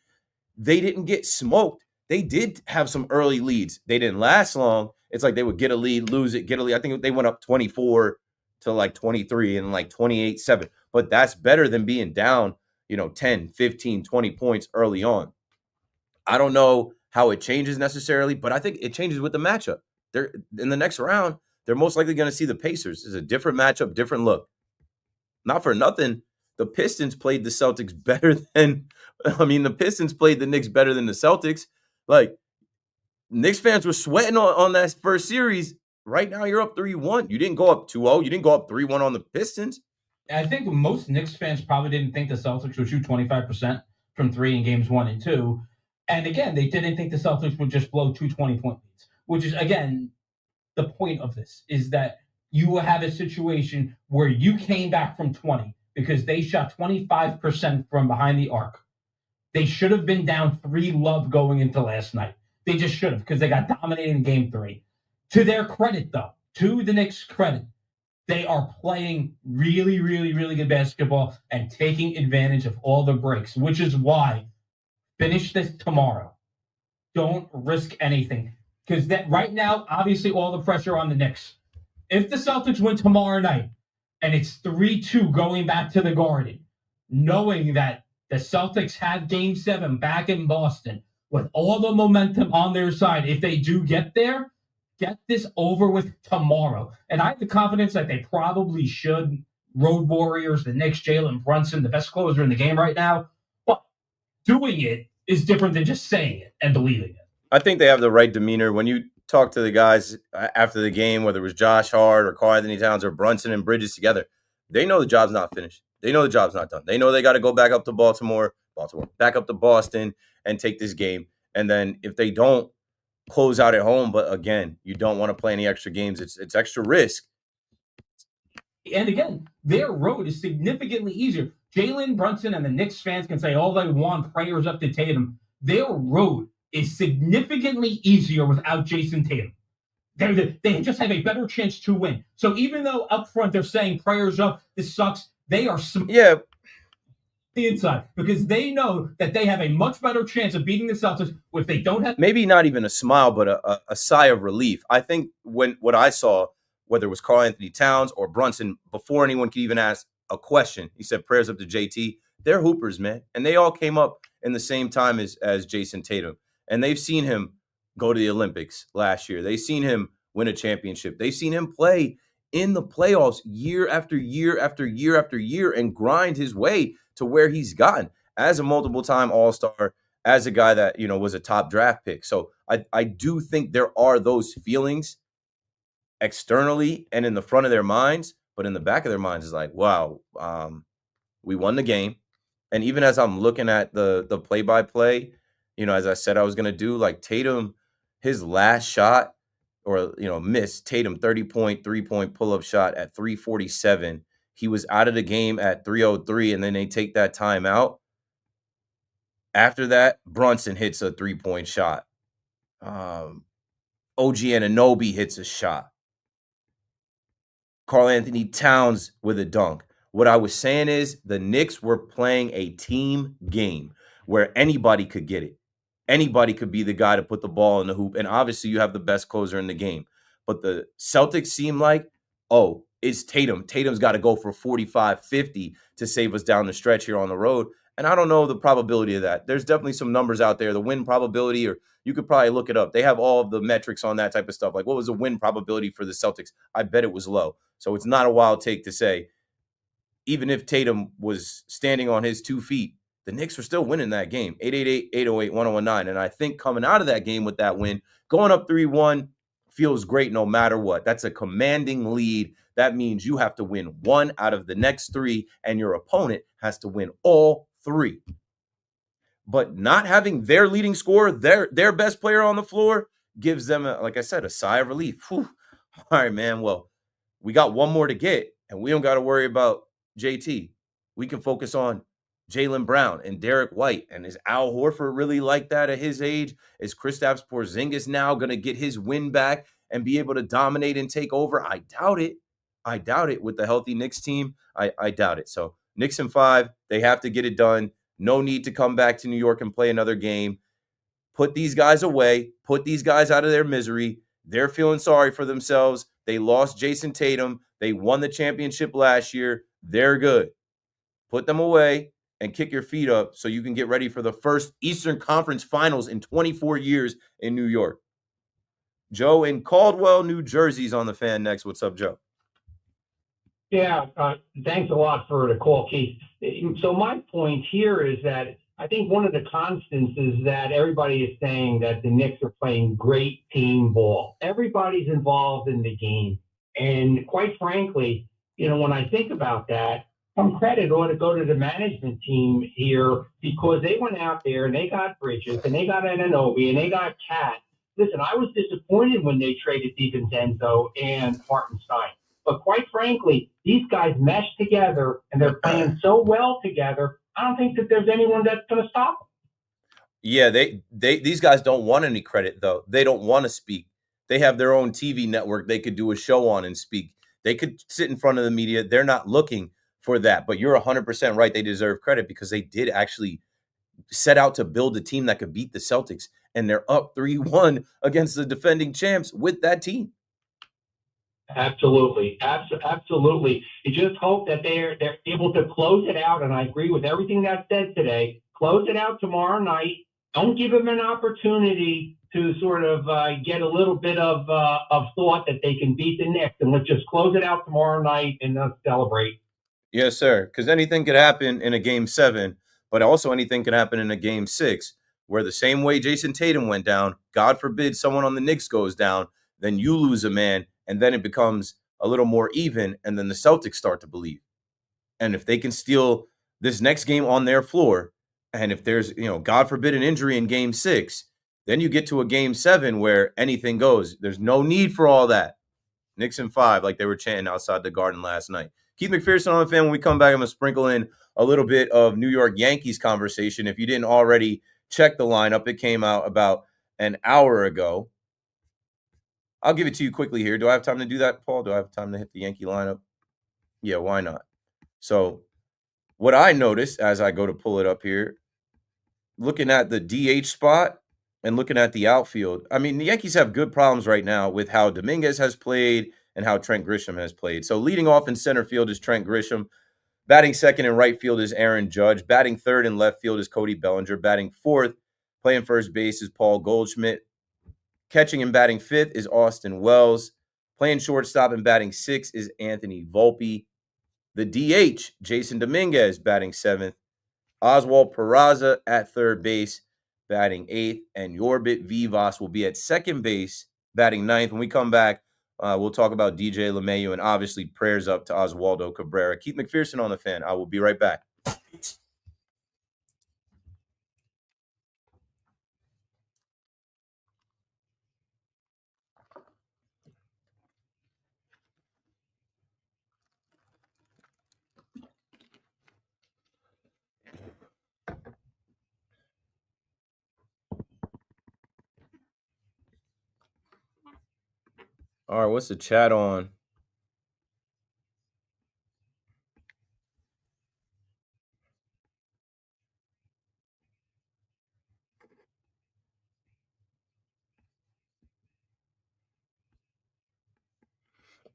they didn't get smoked. They did have some early leads. They didn't last long. It's like they would get a lead, lose it, get a lead. I think they went up 24 to 23 and 28-7. But that's better than being down, 10, 15, 20 points early on. I don't know how it changes necessarily, but I think it changes with the matchup. They're in the next round, they're most likely going to see the Pacers. It's a different matchup, different look. Not for nothing, the Pistons played the Celtics better than the Pistons played the Knicks better than the Celtics. Knicks fans were sweating on that first series. Right now, you're up 3-1. You didn't go up 2-0. You didn't go up 3-1 on the Pistons. I think most Knicks fans probably didn't think the Celtics would shoot 25% from 3 in games 1 and 2. And again, they didn't think the Celtics would just blow 2 20-point leads, which is, again, the point of this, is that you will have a situation where you came back from 20 because they shot 25% from behind the arc. They should have been down 3-love going into last night. They just should have, because they got dominated in game 3. To their credit, though, to the Knicks' credit, they are playing really, really, really good basketball and taking advantage of all the breaks, which is why finish this tomorrow. Don't risk anything, because that right now, obviously, all the pressure on the Knicks. If the Celtics win tomorrow night and it's 3-2 going back to the Garden, knowing that the Celtics have Game 7 back in Boston, with all the momentum on their side, if they do get there, get this over with tomorrow. And I have the confidence that they probably should. Road Warriors, the Knicks, Jalen Brunson, the best closer in the game right now. But doing it is different than just saying it and believing it. I think they have the right demeanor. When you talk to the guys after the game, whether it was Josh Hart or Karl Anthony Towns or Brunson and Bridges together, they know the job's not finished. They know the job's not done. They know they got to go back up to Baltimore, back up to Boston and take this game. And then if they don't, close out at home. But again, you don't want to play any extra games. It's extra risk. And again, their road is significantly easier. Jalen Brunson and the Knicks fans can say all they want, prayers up to Tatum. Their road is significantly easier without Jason Tatum. They just have a better chance to win. So even though up front they're saying prayers up, this sucks, they are the inside because they know that they have a much better chance of beating the Celtics if they don't have. Maybe not even a smile, but a sigh of relief. I think what I saw, whether it was Karl Anthony Towns or Brunson, before anyone could even ask a question, he said prayers up to JT. They're hoopers, man. And they all came up in the same time as Jason Tatum. And they've seen him go to the Olympics last year. They've seen him win a championship. They've seen him play in the playoffs year after year after year after year and grind his way to where he's gotten as a multiple-time All-Star, as a guy that, was a top draft pick. So I do think there are those feelings externally and in the front of their minds, but in the back of their minds is like, wow, we won the game. And even as I'm looking at the play-by-play, as I said I was going to do, like Tatum, his last shot or, missed Tatum 30-point, 3-point pull-up shot at 3:47. He was out of the game at 3:03, and then they take that timeout. After that, Brunson hits a 3-point shot. OG Anunoby hits a shot. Karl Anthony Towns with a dunk. What I was saying is the Knicks were playing a team game where anybody could get it. Anybody could be the guy to put the ball in the hoop. And obviously you have the best closer in the game. But the Celtics seem like, it's Tatum. Tatum's got to go for 45, 50 to save us down the stretch here on the road. And I don't know the probability of that. There's definitely some numbers out there, the win probability, or you could probably look it up. They have all of the metrics on that type of stuff. Like, what was the win probability for the Celtics? I bet it was low. So it's not a wild take to say, even if Tatum was standing on his 2 feet, the Knicks were still winning that game, 888-808-1019. And I think coming out of that game with that win, going up 3-1 feels great no matter what. That's a commanding lead. That means you have to win 1 out of the next 3, and your opponent has to win all 3. But not having their leading scorer, their best player on the floor, gives them, like I said, a sigh of relief. Whew. All right, man. Well, we got one more to get, and we don't got to worry about JT. We can focus on Jaylen Brown and Derek White. And is Al Horford really like that at his age? Is Kristaps Porzingis now going to get his win back and be able to dominate and take over? I doubt it. I doubt it with the healthy Knicks team. I doubt it. So Knicks in 5, they have to get it done. No need to come back to New York and play another game. Put these guys away. Put these guys out of their misery. They're feeling sorry for themselves. They lost Jason Tatum. They won the championship last year. They're good. Put them away and kick your feet up so you can get ready for the first Eastern Conference Finals in 24 years in New York. Joe in Caldwell, New Jersey's on the Fan next. What's up, Joe? Yeah, thanks a lot for the call, Keith. So my point here is that I think one of the constants is that everybody is saying that the Knicks are playing great team ball. Everybody's involved in the game. And quite frankly, when I think about that, some credit ought to go to the management team here because they went out there and they got Bridges and they got Anunoby and they got Cat. Listen, I was disappointed when they traded DiVincenzo and Hartenstein. But quite frankly, these guys mesh together and they're playing so well together. I don't think that there's anyone that's going to stop them. Yeah, these guys don't want any credit, though. They don't want to speak. They have their own TV network they could do a show on and speak. They could sit in front of the media. They're not looking for that. But you're 100% right. They deserve credit because they did actually set out to build a team that could beat the Celtics. And they're up 3-1 against the defending champs with that team. Absolutely. Absolutely. You just hope that they're able to close it out. And I agree with everything that said today. Close it out tomorrow night Don't give them an opportunity to sort of get a little bit of thought that they can beat the Knicks, and let's just close it out tomorrow night and celebrate. Yes, sir. Because anything could happen in a game 7, but also anything could happen in a game 6, where the same way Jason Tatum went down, God forbid someone on the Knicks goes down, then you lose a man, and then it becomes a little more even, and then the Celtics start to believe. And if they can steal this next game on their floor, and if there's, God forbid an injury in game 6, then you get to a game 7 where anything goes. There's no need for all that. Knicks in 5, like they were chanting outside the Garden last night. Keith McPherson on the fan. When we come back, I'm going to sprinkle in a little bit of New York Yankees conversation. If you didn't already check the lineup, it came out about an hour ago. I'll give it to you quickly here. Do I have time to do that, Paul? Do I have time to hit the Yankee lineup? Yeah, why not? So what I noticed as I go to pull it up here, looking at the DH spot and looking at the outfield, I mean, the Yankees have good problems right now with how Dominguez has played and how Trent Grisham has played. So leading off in center field is Trent Grisham. Batting second in right field is Aaron Judge. Batting third in left field is Cody Bellinger. Batting fourth, playing first base is Paul Goldschmidt. Catching and batting fifth is Austin Wells. Playing shortstop and batting sixth is Anthony Volpe. The DH, Jason Dominguez, batting seventh. Oswald Peraza at third base, batting eighth. And Yorbit Vivas will be at second base, batting ninth. When we come back, we'll talk about DJ LeMahieu and obviously prayers up to Oswaldo Cabrera. Keith McPherson on the fan. I will be right back. All right, what's the chat on?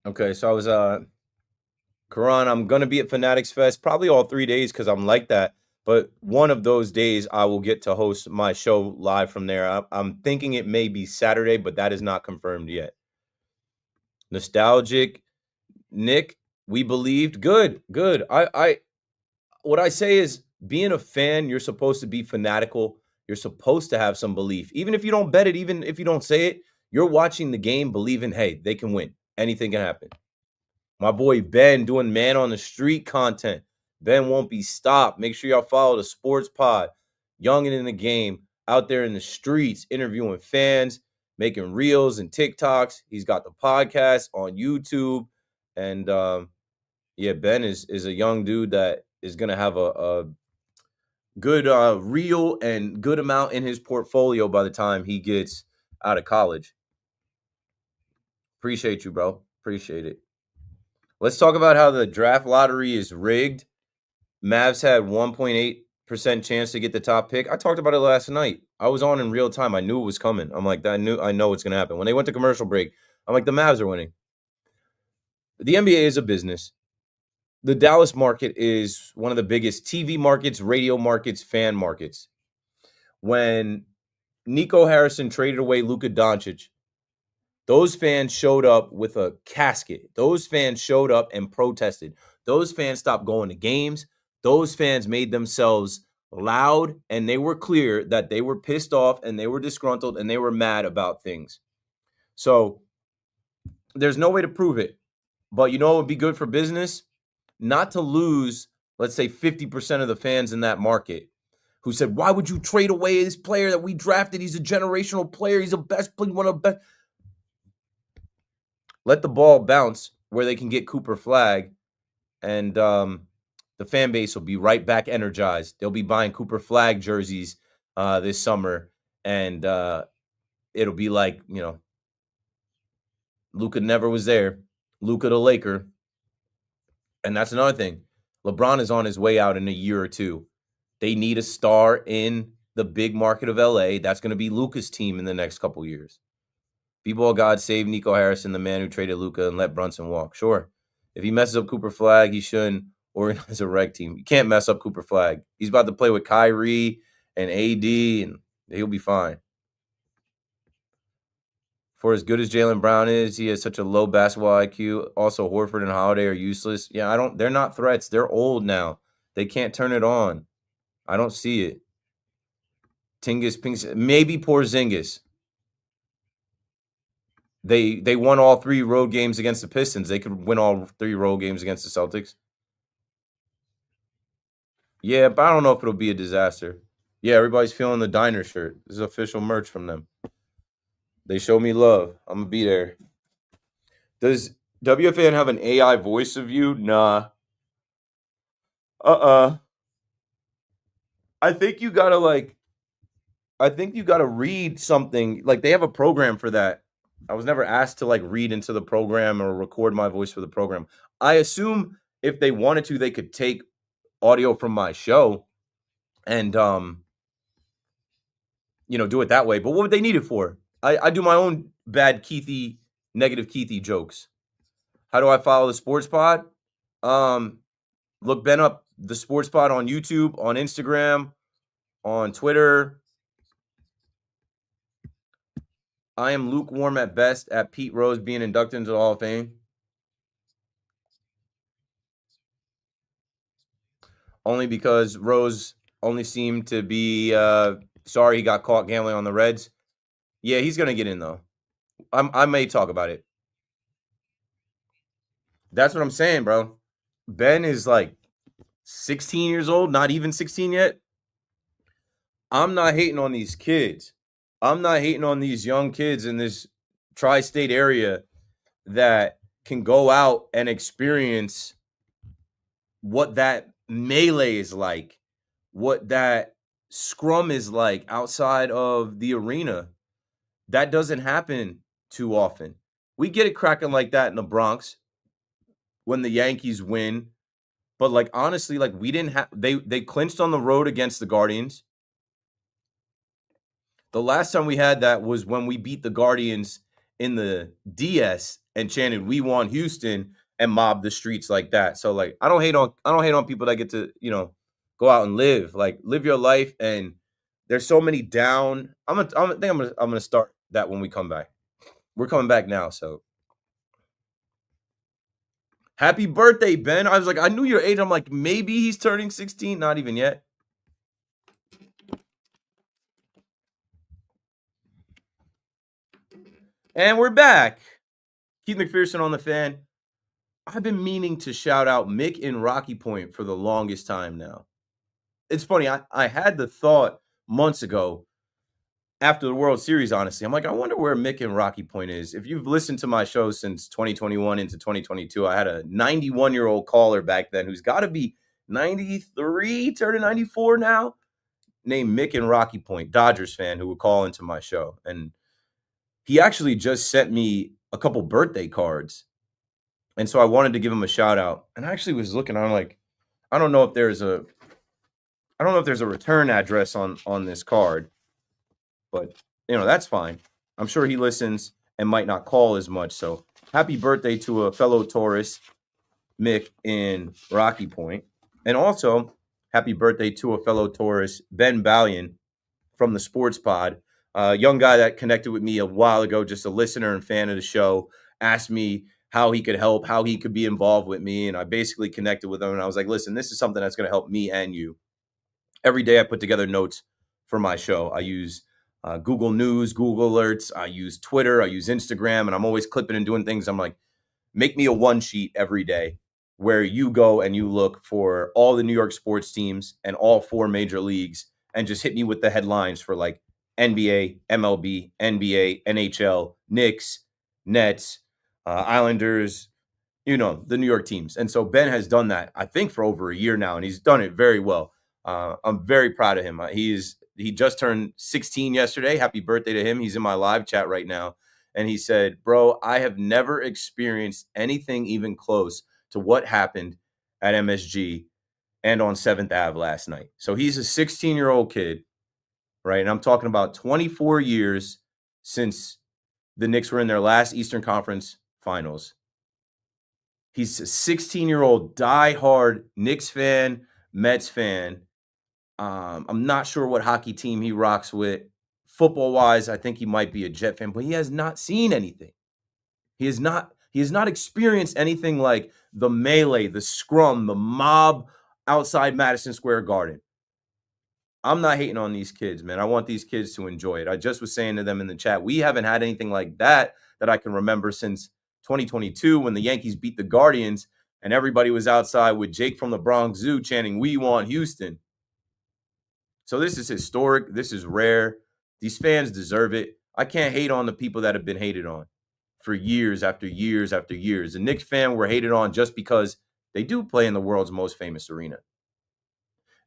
Okay, so I was Karan, I'm gonna be at Fanatics Fest probably all 3 days because I'm like that. But one of those days I will get to host my show live from there. I'm thinking it may be Saturday, but that is not confirmed yet. Nostalgic, Nick, we believed. Good. What I say is, being a fan, you're supposed to be fanatical. You're supposed to have some belief. Even if you don't bet it, even if you don't say it, you're watching the game believing, hey, they can win. Anything can happen. My boy Ben doing man on the street content. Ben won't be stopped. Make sure y'all follow the Sports Pod. Young and in the game, out there in the streets, interviewing fans, making reels and TikToks. He's got the podcast on YouTube. And Ben is a young dude that is going to have a good reel and good amount in his portfolio by the time he gets out of college. Appreciate you, bro. Appreciate it. Let's talk about how the draft lottery is rigged. Mavs had 1.8% chance to get the top pick. I talked about it last night. I was on in real time. I knew it was coming. I'm like, I know it's going to happen. When they went to commercial break, I'm like, the Mavs are winning. The NBA is a business. The Dallas market is one of the biggest TV markets, radio markets, fan markets. When Nico Harrison traded away Luka Doncic, those fans showed up with a casket. Those fans showed up and protested. Those fans stopped going to games. Those fans made themselves loud, and they were clear that they were pissed off and they were disgruntled and they were mad about things. So there's no way to prove it. But you know what would be good for business? Not to lose, let's say, 50% of the fans in that market who said, why would you trade away this player that we drafted? He's a generational player. He's the best player, one of the best. Let the ball bounce where they can get Cooper Flag, and the fan base will be right back energized. They'll be buying Cooper Flag jerseys this summer, and it'll be like, Luka never was there. Luka the Laker. And that's another thing. LeBron is on his way out in a year or two. They need a star in the big market of LA. That's going to be Luka's team in the next couple years. People of God, save Nico Harrison, the man who traded Luka, and let Brunson walk. Sure. If he messes up Cooper Flag, he shouldn't organize a reg team. You can't mess up Cooper Flag. He's about to play with Kyrie and AD, and He'll be fine. For as good as Jaylen Brown is, he has such a low basketball IQ. Also, Horford and Holiday are useless. Yeah, they're not threats. They're old now. They can't turn it on. I don't see it. Tingus, maybe Porzingis. They won all 3 road games against the Pistons. They could win all 3 road games against the Celtics. Yeah, but I don't know if it'll be a disaster. Yeah, everybody's feeling the diner shirt. This is official merch from them. They show me love. I'm gonna be there. Does WFAN have an AI voice of you? Nah. I think you gotta read something. Like, they have a program for that. I was never asked to read into the program or record my voice for the program. I assume if they wanted to, they could take audio from my show and do it that way. But what would they need it for? I do my own bad Keithy, negative Keithy jokes. How do I follow the Sports Pod? Look Ben up the Sports Pod on YouTube, on Instagram, on Twitter. I am lukewarm at best at Pete Rose being inducted into the Hall of Fame. Only because Rose only seemed to be sorry he got caught gambling on the Reds. Yeah, he's going to get in, though. I may talk about it. That's what I'm saying, bro. Ben is 16 years old, not even 16 yet. I'm not hating on these kids. I'm not hating on these young kids in this tri-state area that can go out and experience what that melee is like, what that scrum is like outside of the arena. That doesn't happen too often. We get it cracking like that in the Bronx when the Yankees win. But honestly, we didn't have they clinched on the road against the Guardians. The last time we had that was when we beat the Guardians in the DS and chanted "We want Houston" and mobbed the streets like that. So I don't hate on people that get to go out and live your life. And there's so many down. I'm gonna start that when we come back. We're coming back now, so happy birthday, Ben. I was like, I knew your age. I'm like, maybe he's turning 16. Not even yet. And we're back. Keith McPherson on the Fan. I've been meaning to shout out Mick in Rocky Point for the longest time now. It's funny. I had the thought months ago after the World Series, honestly. I'm like, I wonder where Mick in Rocky Point is. If you've listened to my show since 2021 into 2022, I had a 91-year-old caller back then who's got to be 93, turning 94 now, named Mick in Rocky Point, Dodgers fan, who would call into my show. And he actually just sent me a couple birthday cards. And so I wanted to give him a shout out. And I actually was looking, I'm like, I don't know if there's a return address on this card, but that's fine. I'm sure he listens and might not call as much. So happy birthday to a fellow Taurus, Mick in Rocky Point. And also happy birthday to a fellow Taurus, Ben Ballion from the Sports Pod. A young guy that connected with me a while ago, just a listener and fan of the show, asked me how he could help, how he could be involved with me. And I basically connected with him. And I was like, listen, this is something that's going to help me and you. Every day I put together notes for my show. I use Google News, Google Alerts. I use Twitter. I use Instagram. And I'm always clipping and doing things. I'm like, make me a one sheet every day where you go and you look for all the New York sports teams and all 4 major leagues and just hit me with the headlines for NBA, MLB, NBA, NHL, Knicks, Nets, Islanders, the New York teams. And so Ben has done that, I think, for over a year now, and he's done it very well. I'm very proud of him. He just turned 16 yesterday. Happy birthday to him. He's in my live chat right now. And he said, bro, I have never experienced anything even close to what happened at MSG and on 7th Ave last night. So he's a 16-year-old kid, right? And I'm talking about 24 years since the Knicks were in their last Eastern Conference Finals. He's a 16-year-old diehard Knicks fan, Mets fan. I'm not sure what hockey team he rocks with. Football-wise, I think he might be a Jet fan, but he has not seen anything. He has not experienced anything like the melee, the scrum, the mob outside Madison Square Garden. I'm not hating on these kids, man. I want these kids to enjoy it. I just was saying to them in the chat, we haven't had anything like that I can remember since 2022 when the Yankees beat the Guardians and everybody was outside with Jake from the Bronx Zoo chanting, "We want Houston." So this is historic. This is rare. These fans deserve it. I can't hate on the people that have been hated on for years after years after years. The Knicks fan were hated on just because they do play in the world's most famous arena.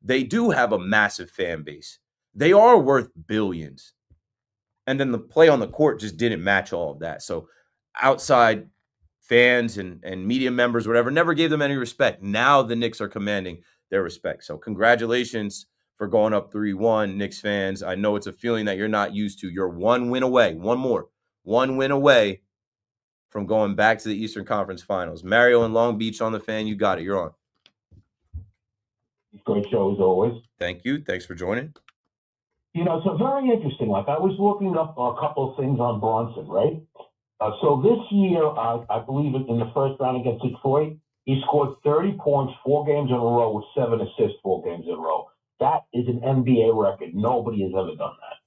They do have a massive fan base. They are worth billions. And then the play on the court just didn't match all of that. So outside fans and media members, whatever, never gave them any respect. Now the Knicks are commanding their respect. So congratulations for going up 3-1, Knicks fans. I know it's a feeling that you're not used to. You're one win away, one win away from going back to the Eastern Conference Finals. Mario in Long Beach on the Fan, you got it. You're on. Great show as always. Thank you. Thanks for joining. You know, so very interesting. Like I was looking up a couple of things on Bronson, right? So this year, I believe in the first round against Detroit, he scored 30 points 4 games in a row with 7 assists 4 games in a row. That is an NBA record. Nobody has ever done that.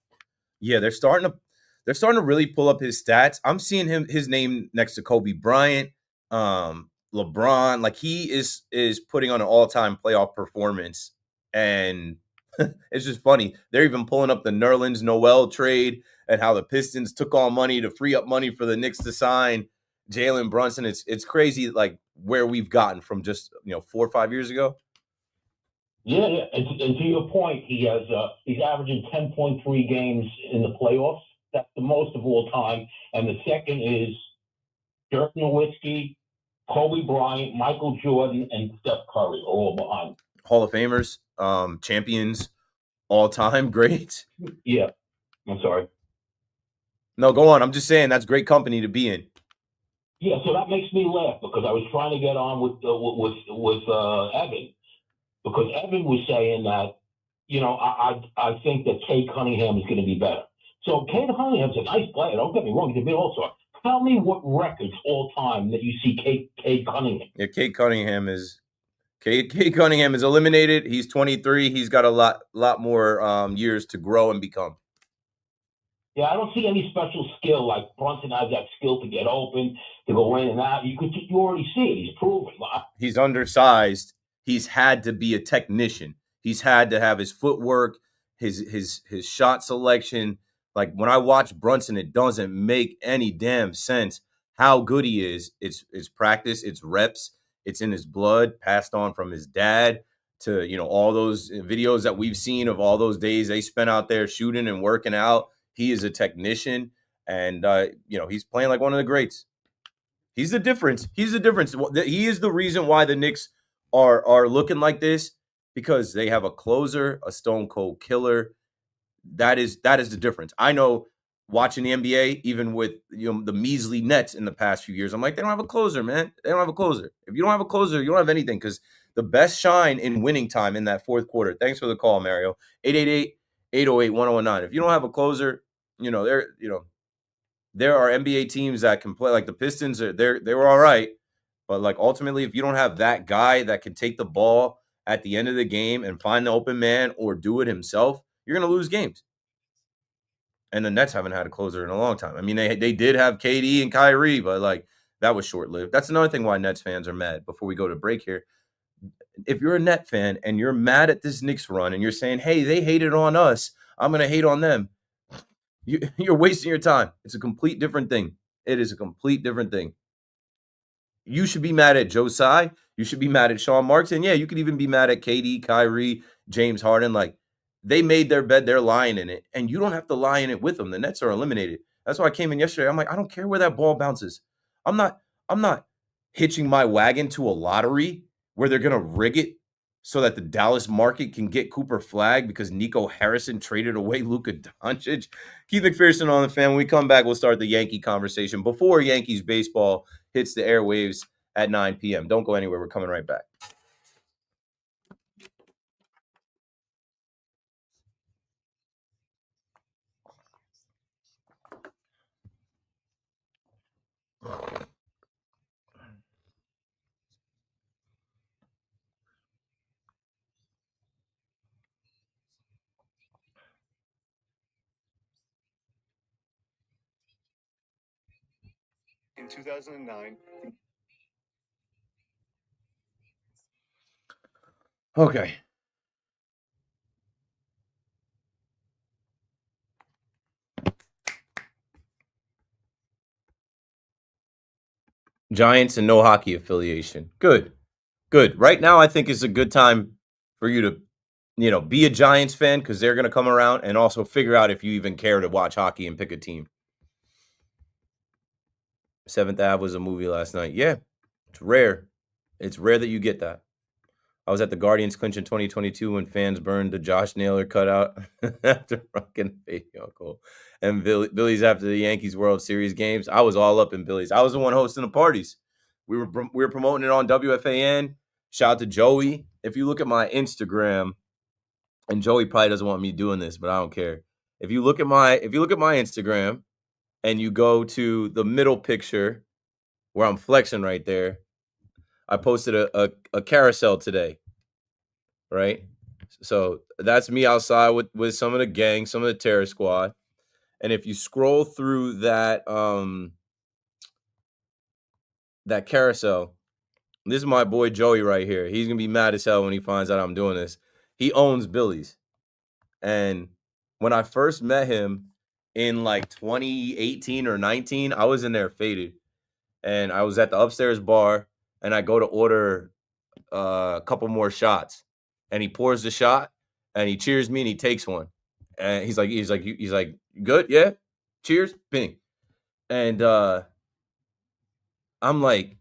Yeah, they're starting to really pull up his stats. I'm seeing his name next to Kobe Bryant, LeBron. Like he is putting on an all-time playoff performance, and it's just funny. They're even pulling up the Nerlens Noel trade and how the Pistons took on money to free up money for the Knicks to sign Jalen Brunson. It's crazy, like where we've gotten from just 4 or 5 years ago. Yeah. And to your point, he's averaging 10.3 games in the playoffs. That's the most of all time. And the second is Dirk Nowitzki, Kobe Bryant, Michael Jordan, and Steph Curry, all behind. Hall of Famers, champions, all-time great. Yeah. I'm sorry. No, go on. I'm just saying that's great company to be in. Yeah, so that makes me laugh because I was trying to get on with Evan, because Evan was saying that, I think that Kate Cunningham is going to be better. So Kate Cunningham's a nice player. Don't get me wrong; he's a big all-star. Tell me what records all time that you see Kate Cunningham. Yeah, Kate Cunningham is eliminated. He's 23. He's got a lot more years to grow and become. Yeah, I don't see any special skill like Brunson has that skill to get open, to go in and out. You already see it. He's proven. He's undersized. He's had to be a technician. He's had to have his footwork, his shot selection. Like when I watch Brunson, it doesn't make any damn sense how good he is. It's practice, it's reps, it's in his blood, passed on from his dad to all those videos that we've seen of all those days they spent out there shooting and working out. He is a technician, and he's playing like one of the greats. He's the difference. He is the reason why the Knicks are looking like this, because they have a closer, a stone cold killer. That is the difference. I know watching the NBA, even with the measly Nets in the past few years, I'm like, they don't have a closer, man. They don't have a closer. If you don't have a closer, you don't have anything, because the best shine in winning time in that fourth quarter. Thanks for the call, Mario. 888-808-1019. If you don't have a closer, there are NBA teams that can play, like the Pistons. They were all right, but like ultimately, if you don't have that guy that can take the ball at the end of the game and find the open man or do it himself, you're gonna lose games. And the Nets haven't had a closer in a long time. I mean, they did have KD and Kyrie, but like that was short lived. That's another thing why Nets fans are mad. Before we go to break here, if you're a Net fan and you're mad at this Knicks run and you're saying, "Hey, they hated on us, I'm gonna hate on them," you're wasting your time. It's a complete different thing. It is a complete different thing. You should be mad at Joe Tsai. You should be mad at Sean Marks. And yeah, you could even be mad at KD, Kyrie, James Harden. Like, they made their bed, they're lying in it. And you don't have to lie in it with them. The Nets are eliminated. That's why I came in yesterday. I'm like, I don't care where that ball bounces. I'm not hitching my wagon to a lottery where they're going to rig it so that the Dallas market can get Cooper Flagg because Nico Harrison traded away Luka Doncic. Keith McPherson on the Fan. When we come back, we'll start the Yankee conversation before Yankees baseball hits the airwaves at 9 p.m. Don't go anywhere. We're coming right back. In 2009. Okay. Giants and no hockey affiliation. Good. Good. Right now, I think is a good time for you to, be a Giants fan because they're going to come around and also figure out if you even care to watch hockey and pick a team. Seventh Ave was a movie last night. Yeah, it's rare. It's rare that you get that. I was at the Guardians clinch in 2022 when fans burned the Josh Naylor cutout after rocking video call. And Billy's after the Yankees World Series games. I was all up in Billy's. I was the one hosting the parties. We were promoting it on WFAN. Shout out to Joey. If you look at my Instagram, and Joey probably doesn't want me doing this, but I don't care. If you look at my Instagram and you go to the middle picture where I'm flexing right there, I posted a carousel today, right? So that's me outside with some of the gang, some of the terror squad. And if you scroll through that carousel, this is my boy Joey right here. He's gonna be mad as hell when he finds out I'm doing this. He owns Billy's. And when I first met him in like 2018 or 19, I was in there faded. And I was at the upstairs bar and I go to order a couple more shots. And he pours the shot and he cheers me and he takes one. And he's like, good, yeah. Cheers, bing. And I'm like,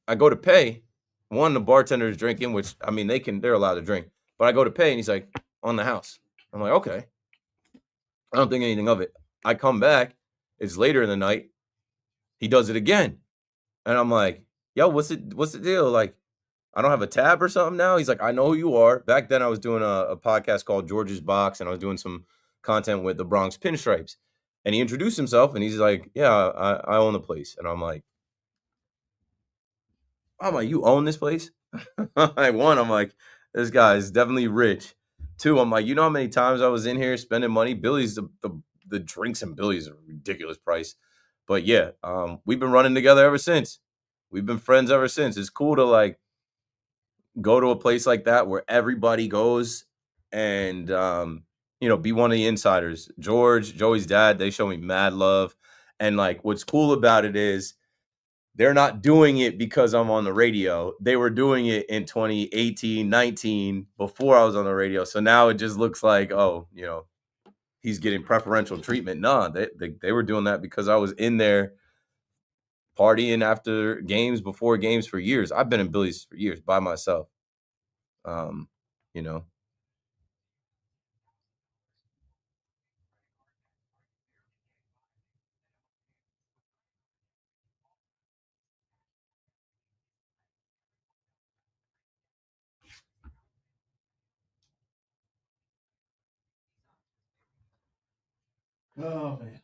I go to pay. One, the bartender is drinking, which I mean they're allowed to drink. But I go to pay and he's like, on the house. I'm like, okay. I don't think anything of it. I come back, it's later in the night. He does it again. And I'm like, yo, what's the deal? Like, I don't have a tab or something now. He's like, I know who you are. Back then I was doing a podcast called George's Box, and I was doing some content with the Bronx Pinstripes. And he introduced himself and he's like, yeah, I own the place. And I'm like, you own this place? One, I'm like, this guy is definitely rich. Two, I'm like, you know how many times I was in here spending money? Billy's the drinks and Billy's are a ridiculous price. But yeah, we've been running together ever since. We've been friends ever since. It's cool to like go to a place like that where everybody goes and be one of the insiders. Joey's dad, they show me mad love. And like what's cool about it is they're not doing it because I'm on the radio. They were doing it in 2018, 19 before I was on the radio. So now it just looks like, he's getting preferential treatment. No, they were doing that because I was in there partying after games, before games for years. I've been in Billy's for years by myself. You know. Oh man,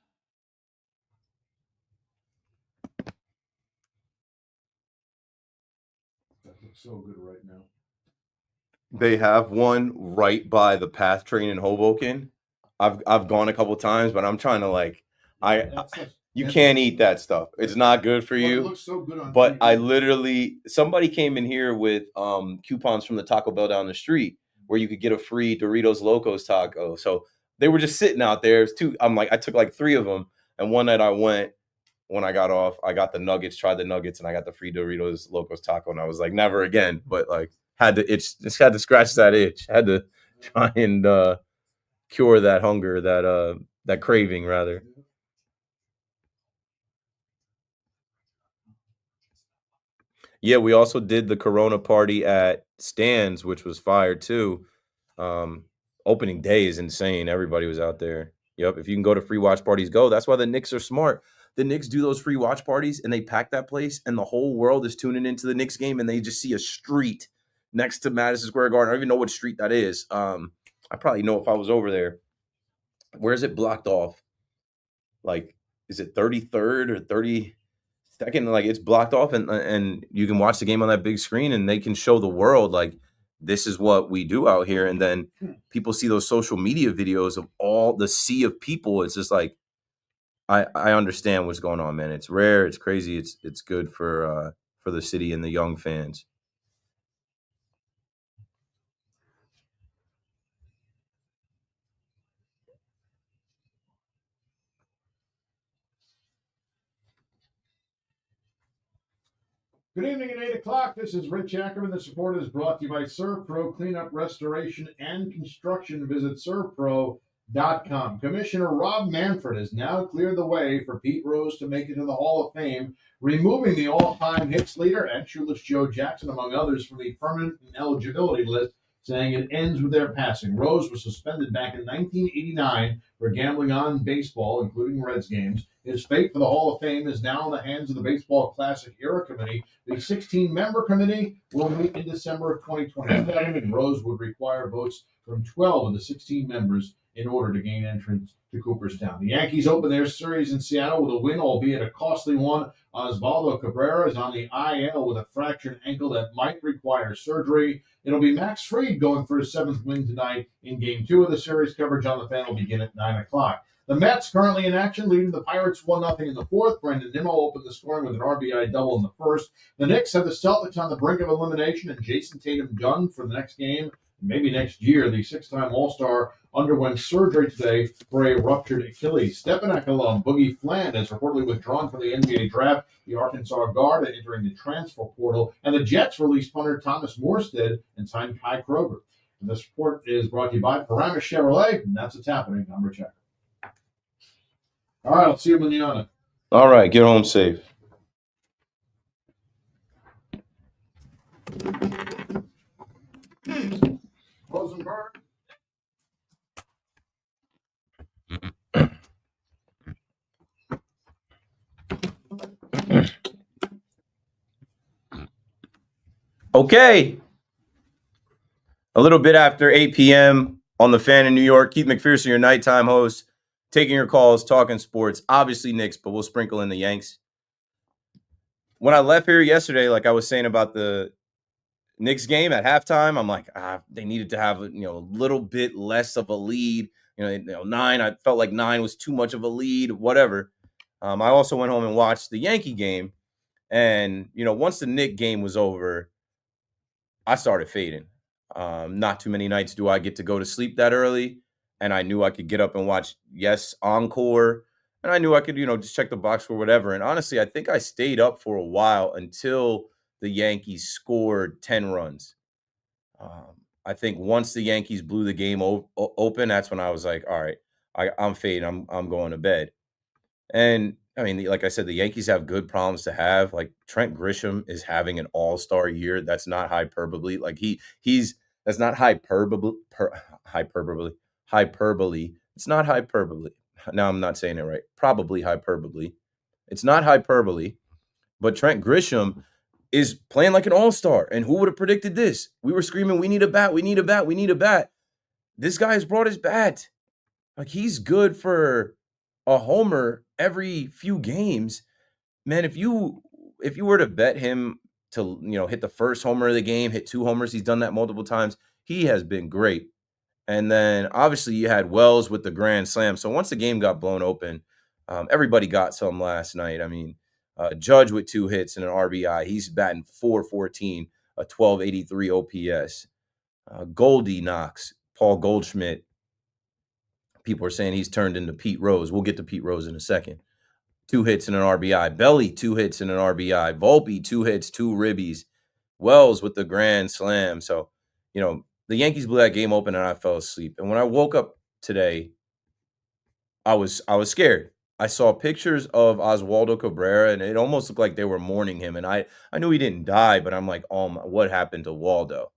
that looks so good right now. They have one right by the PATH train in Hoboken. I've gone a couple times, but I'm trying to like you can't eat that stuff. It's not good for It you. looks so good on But TV. somebody came in here with coupons from the Taco Bell down the street where you could get a free Doritos Locos taco. So they were just sitting out there. I took like 3 of them, and one night I went. When I got off, I got the nuggets, tried the nuggets, and I got the free Doritos Locos taco, and I was like, never again. But like, had to scratch that itch, had to try and cure that hunger, that craving rather. Yeah, we also did the Corona party at Stan's, which was fire too. Um, Opening day is insane. Everybody was out there. Yep. If you can go to free watch parties, go. That's why the Knicks are smart. The Knicks do those free watch parties and they pack that place, and the whole world is tuning into the Knicks game, and they just see a street next to Madison Square Garden. I don't even know what street that is. I probably know if I was over there. Where is it blocked off? Like, is it 33rd or 30? second, like it's blocked off, and you can watch the game on that big screen, and they can show the world like this is what we do out here. And then people see those social media videos of all the sea of people. It's just like I understand what's going on, man. It's rare, it's crazy, it's good for the city and the young fans. Good evening at 8 o'clock. This is Rich Ackerman. The support is brought to you by ServPro Cleanup, Restoration, and Construction. Visit ServPro.com. Commissioner Rob Manfred has now cleared the way for Pete Rose to make it to the Hall of Fame, removing the all-time hits leader and shoeless Joe Jackson, among others, from the permanent ineligibility list, saying it ends with their passing. Rose was suspended back in 1989 for gambling on baseball, including Reds games. His fate for the Hall of Fame is now in the hands of the Baseball Classic Era Committee. The 16-member committee will meet in December of 2027, and Rose would require votes from 12 of the 16 members in order to gain entrance to Cooperstown. The Yankees open their series in Seattle with a win, albeit a costly one. Osvaldo Cabrera is on the IL with a fractured ankle that might require surgery. It'll be Max Fried going for his 7th win tonight in Game 2 of the series. Coverage on the Fan will begin at 9 o'clock. The Mets currently in action, leading the Pirates 1-0 in the 4th. Brendan Nimmo opened the scoring with an RBI double in the 1st. The Knicks have the Celtics on the brink of elimination, and Jason Tatum done for the next game, maybe next year. The 6-time All-Star underwent surgery today for a ruptured Achilles. Stepanak alum Boogie Fland has reportedly withdrawn from the NBA draft. The Arkansas guard entering the transfer portal, and the Jets released punter Thomas Morstead and signed Kai Kroger. And this report is brought to you by Paramus Chevrolet, and that's what's happening. I'm Rich Ecker. All right, I'll see you manana. All right, get home safe. Rosenberg. Okay. A little bit after 8 p.m. on the Fan in New York. Keith McPherson, your nighttime host, taking your calls, talking sports. Obviously Knicks, but we'll sprinkle in the Yanks. When I left here yesterday, like I was saying about the Knicks game at halftime, I'm like, they needed to have a little bit less of a lead. 9. I felt like 9 was too much of a lead. Whatever. I also went home and watched the Yankee game, and once the Knicks game was over, I started fading. Not too many nights do I get to go to sleep that early, and I knew I could get up and watch Encore, and I knew I could just check the box for whatever. And honestly, I think I stayed up for a while until the Yankees scored 10 runs. I think once the Yankees blew the game open, that's when I was like, all right, I'm fading. I'm going to bed. And I mean, like I said, the Yankees have good problems to have. Like Trent Grisham is having an all-star year. That's not hyperbole. Like that's not hyperbole. Hyperbole. It's not hyperbole. Now I'm not saying it right. Probably hyperbole. It's not hyperbole. But Trent Grisham is playing like an all-star. And who would have predicted this? We were screaming, we need a bat, we need a bat, we need a bat. This guy has brought his bat. Like, he's good for a homer every few games. Man, if you were to bet him to, hit the first homer of the game, hit 2 homers, he's done that multiple times. He has been great. And then obviously you had Wells with the grand slam. So once the game got blown open, everybody got some last night. I mean, Judge with 2 hits and an RBI. He's batting .414, a 1283 OPS. Goldie knocks. Paul Goldschmidt. People are saying he's turned into Pete Rose. We'll get to Pete Rose in a second. 2 hits and an RBI. Belly, 2 hits and an RBI. Volpe, 2 hits, 2 ribbies. Wells with the grand slam. So, the Yankees blew that game open and I fell asleep. And when I woke up today, I was scared. I saw pictures of Osvaldo Cabrera, and it almost looked like they were mourning him. And I knew he didn't die, but I'm like, oh my, what happened to Waldo?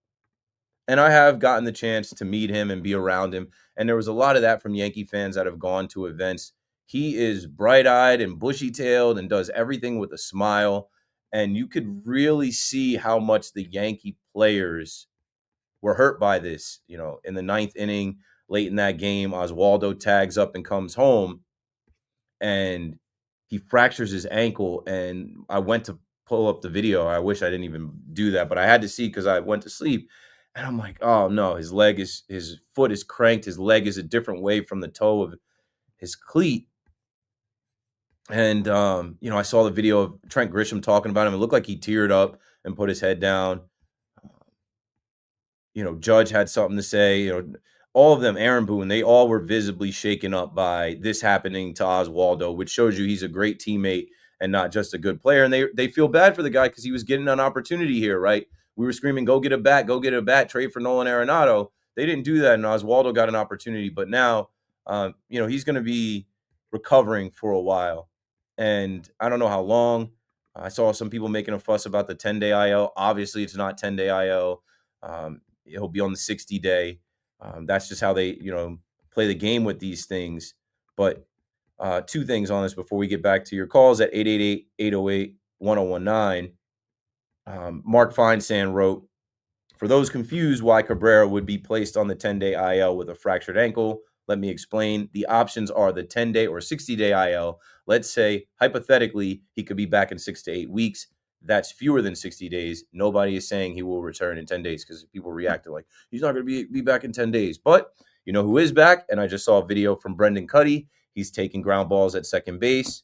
And I have gotten the chance to meet him and be around him. And there was a lot of that from Yankee fans that have gone to events. He is bright-eyed and bushy-tailed and does everything with a smile. And you could really see how much the Yankee players were hurt by this. In the 9th inning, late in that game, Osvaldo tags up and comes home. And he fractures his ankle, and I went to pull up the video. I wish I didn't even do that, but I had to see because I went to sleep. And I'm like, oh no, his foot is cranked. His leg is a different way from the toe of his cleat. And, I saw the video of Trent Grisham talking about him. It looked like he teared up and put his head down. Judge had something to say, all of them, Aaron Boone, they all were visibly shaken up by this happening to Oswaldo, which shows you he's a great teammate and not just a good player. And they feel bad for the guy because he was getting an opportunity here, right? We were screaming, go get a bat, trade for Nolan Arenado. They didn't do that, and Oswaldo got an opportunity. But now, he's going to be recovering for a while. And I don't know how long. I saw some people making a fuss about the 10-day IL. Obviously, it's not 10-day IL. He'll be on the 60-day. That's just how they, play the game with these things. But two things on this before we get back to your calls at 888-808-1019. Mark Feinsand wrote, for those confused why Cabrera would be placed on the 10-day IL with a fractured ankle, let me explain. The options are the 10-day or 60-day IL. Let's say, hypothetically, he could be back in 6 to 8 weeks. That's fewer than 60 days. Nobody is saying he will return in 10 days because people reacted like, he's not going to be back in 10 days. But you know who is back? And I just saw a video from Brendan Cuddy. He's taking ground balls at second base.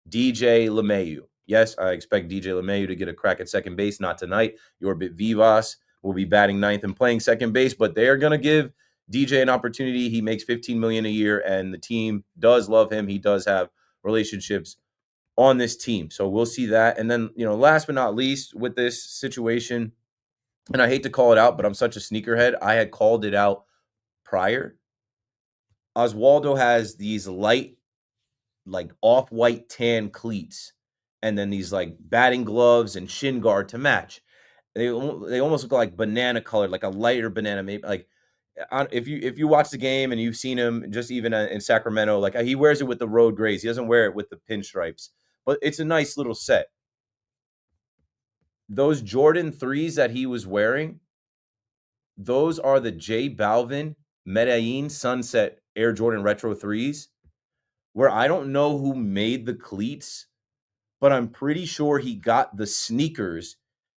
DJ LeMahieu. Yes, I expect DJ LeMahieu to get a crack at second base. Not tonight. Yorbit Vivas will be batting ninth and playing second base, but they're going to give DJ an opportunity. He makes $15 million a year, and the team does love him. He does have relationships on this team. So we'll see that. And then, last but not least with this situation, and I hate to call it out, but I'm such a sneakerhead. I had called it out prior. Oswaldo has these light, like off-white tan cleats, and then these like batting gloves and shin guard to match. They almost look like banana colored, like a lighter banana, maybe like if you watch the game and you've seen him just even in Sacramento, like he wears it with the road grays. He doesn't wear it with the pinstripes, but it's a nice little set. Those Jordan 3s that he was wearing, those are the J Balvin Medellin Sunset Air Jordan Retro 3s, where I don't know who made the cleats, but I'm pretty sure he got the sneakers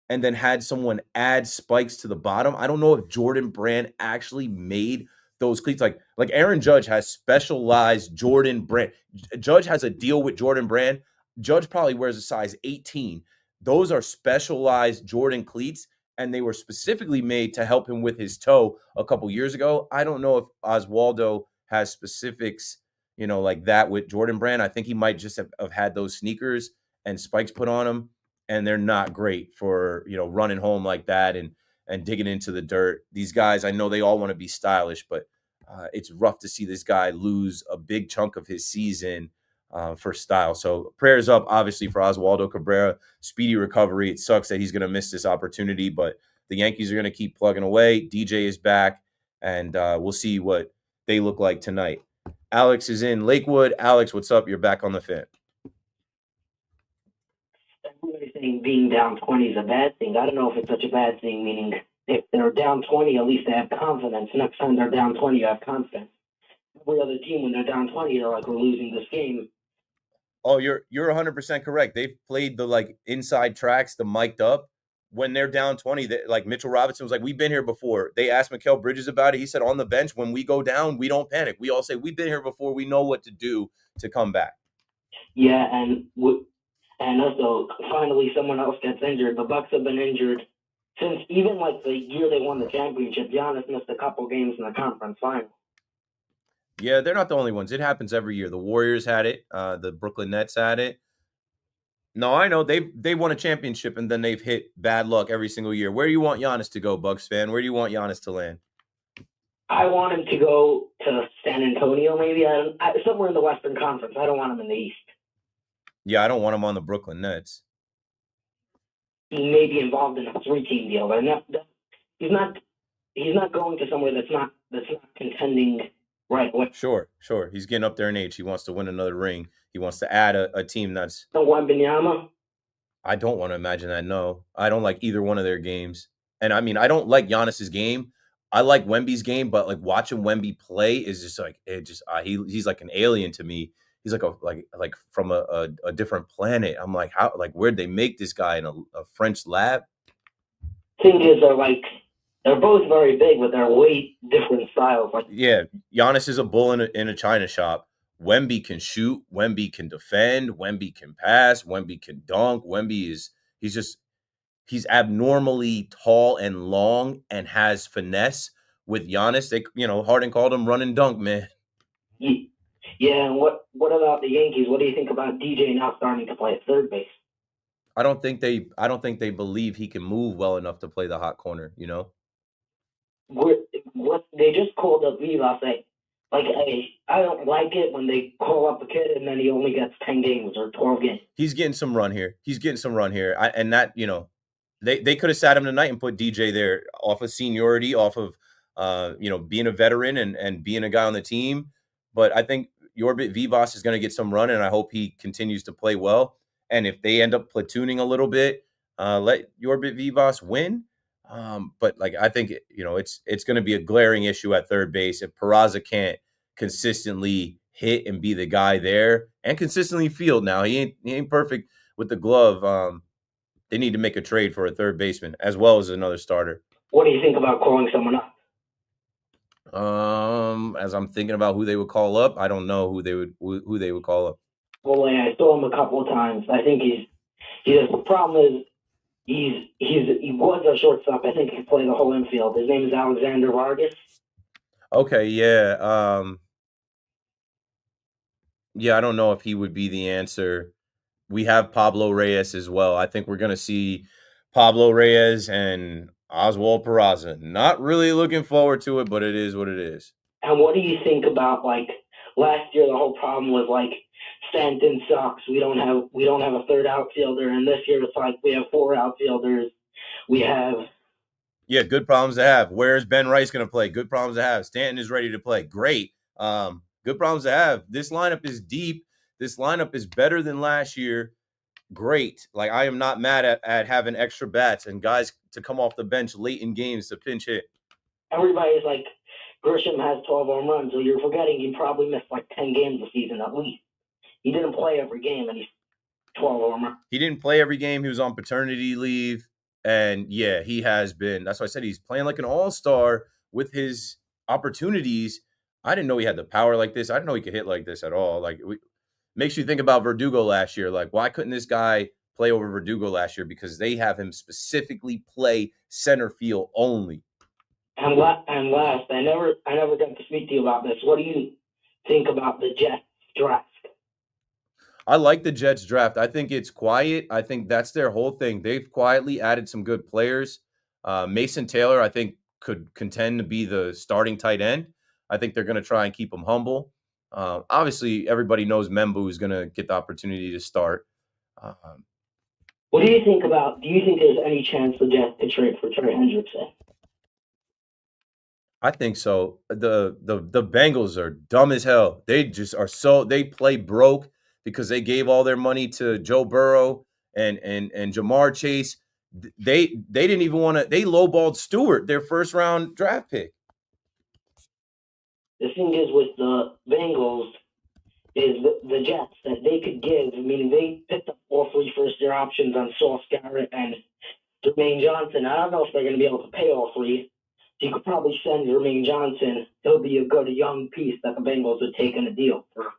and then had someone add spikes to the bottom. I don't know if Jordan Brand actually made those cleats. Like Aaron Judge has specialized Jordan Brand. Judge has a deal with Jordan Brand. Judge probably wears a size 18. Those are specialized Jordan cleats, and they were specifically made to help him with his toe a couple years ago. I don't know if Oswaldo has specifics, like that with Jordan Brand. I think he might just have had those sneakers and spikes put on him, and they're not great for, running home like that and digging into the dirt. These guys, I know they all want to be stylish, but it's rough to see this guy lose a big chunk of his season for style. So prayers up, obviously, for Oswaldo Cabrera. Speedy recovery. It sucks that he's going to miss this opportunity, but the Yankees are going to keep plugging away. DJ is back, and we'll see what they look like tonight. Alex is in Lakewood. Alex, what's up? You're back on the Fan. Everybody's saying being down 20 is a bad thing. I don't know if it's such a bad thing, meaning if they're down 20, at least they have confidence. Next time they're down 20, you have confidence. Every other team, when they're down 20, they're like, we're losing this game. Oh, you're 100% correct. They've played the inside tracks, the mic'd up. When they're down 20, like Mitchell Robinson was like, we've been here before. They asked Mikal Bridges about it. He said on the bench, when we go down, we don't panic. We all say, we've been here before. We know what to do to come back. Yeah, and also, finally, someone else gets injured. The Bucks have been injured since even the year they won the championship. Giannis missed a couple games in the conference final. Yeah, they're not the only ones. It happens every year. The Warriors had it. The Brooklyn Nets had it. No, I know. They won a championship, and then they've hit bad luck every single year. Where do you want Giannis to go, Bucks fan? Where do you want Giannis to land? I want him to go to San Antonio, maybe. Somewhere in the Western Conference. I don't want him in the East. Yeah, I don't want him on the Brooklyn Nets. He may be involved in a 3-team deal, but he's not going to somewhere that's not contending right away. Sure. He's getting up there in age. He wants to win another ring. He wants to add a team that's. Wembanyama? I don't want to imagine that. No, I don't like either one of their games. And I mean, I don't like Giannis's game. I like Wemby's game, but watching Wemby play is just he's like an alien to me. like from a different planet. I'm like, how, like, where'd they make this guy in a French lab? Thing is, they're both very big, but they're way different styles. Like, Yeah, Giannis is a bull in a china shop. Wemby can shoot. Wemby can defend. Wemby can pass. Wemby can dunk. He's abnormally tall and long and has finesse. With Giannis, Harden called him run and dunk, man. yeah, and what about the Yankees? What do you think about DJ now starting to play at third base? I don't think they believe he can move well enough to play the hot corner, What they just called up Vivas. I don't like it when they call up a kid and then he only gets 10 games or 12 games. He's getting some run here. And that, they could have sat him tonight and put DJ there off of seniority, off of being a veteran and being a guy on the team. But I think Yorbit Vivas is going to get some run, and I hope he continues to play well. And if they end up platooning a little bit, let Yorbit Vivas win. But I think it's going to be a glaring issue at third base if Peraza can't consistently hit and be the guy there and consistently field. Now he ain't perfect with the glove. They need to make a trade for a third baseman as well as another starter. What do you think about calling someone up? As I'm thinking about who they would call up, I don't know who they would call up. Well, I saw him a couple of times. I think the problem is he was a shortstop. I think he could play the whole infield. His name is Alexander Vargas. Okay, yeah. Yeah, I don't know if he would be the answer. We have Pablo Reyes as well. I think we're going to see Pablo Reyes and Oswald Peraza. Not really looking forward to it, but it is what it is. And what do you think about last year? The whole problem was Stanton sucks. We don't have a third outfielder, and this year it's we have 4 outfielders. We have good problems to have. Where's Ben Rice going to play? Good problems to have. Stanton is ready to play. Great. Good problems to have. This lineup is deep. This lineup is better than last year. Great. I am not mad at having extra bats and guys to come off the bench late in games to pinch hit. Everybody's Grisham has 12 home runs, so you're forgetting he probably missed 10 games a season at least. He didn't play every game, and he's 12 home runs. He didn't play every game. He was on paternity leave, and yeah, he has been. That's why I said he's playing like an all-star with his opportunities. I didn't know he had the power like this. I didn't know he could hit like this at all. Makes you think about Verdugo last year. Why couldn't this guy play over Verdugo last year? Because they have him specifically play center field only. And last, I never got to speak to you about this. What do you think about the Jets draft? I like the Jets draft. I think it's quiet. I think that's their whole thing. They've quietly added some good players. Mason Taylor, I think, could contend to be the starting tight end. I think they're going to try and keep him humble. Obviously, everybody knows Membu is going to get the opportunity to start. What do you think about? Do you think there's any chance the Jets could trade for Trey Hendrickson? I think so. The Bengals are dumb as hell. They just are they play broke because they gave all their money to Joe Burrow and Jamar Chase. They didn't even want to. They lowballed Stewart, their first round draft pick. The thing is with the Bengals is the Jets that they could give. I mean, they picked up all 3 first-year options on Sauce Garrett and Jermaine Johnson. I don't know if they're going to be able to pay all 3. You could probably send Jermaine Johnson. He'll be a good young piece that the Bengals would take in a deal for.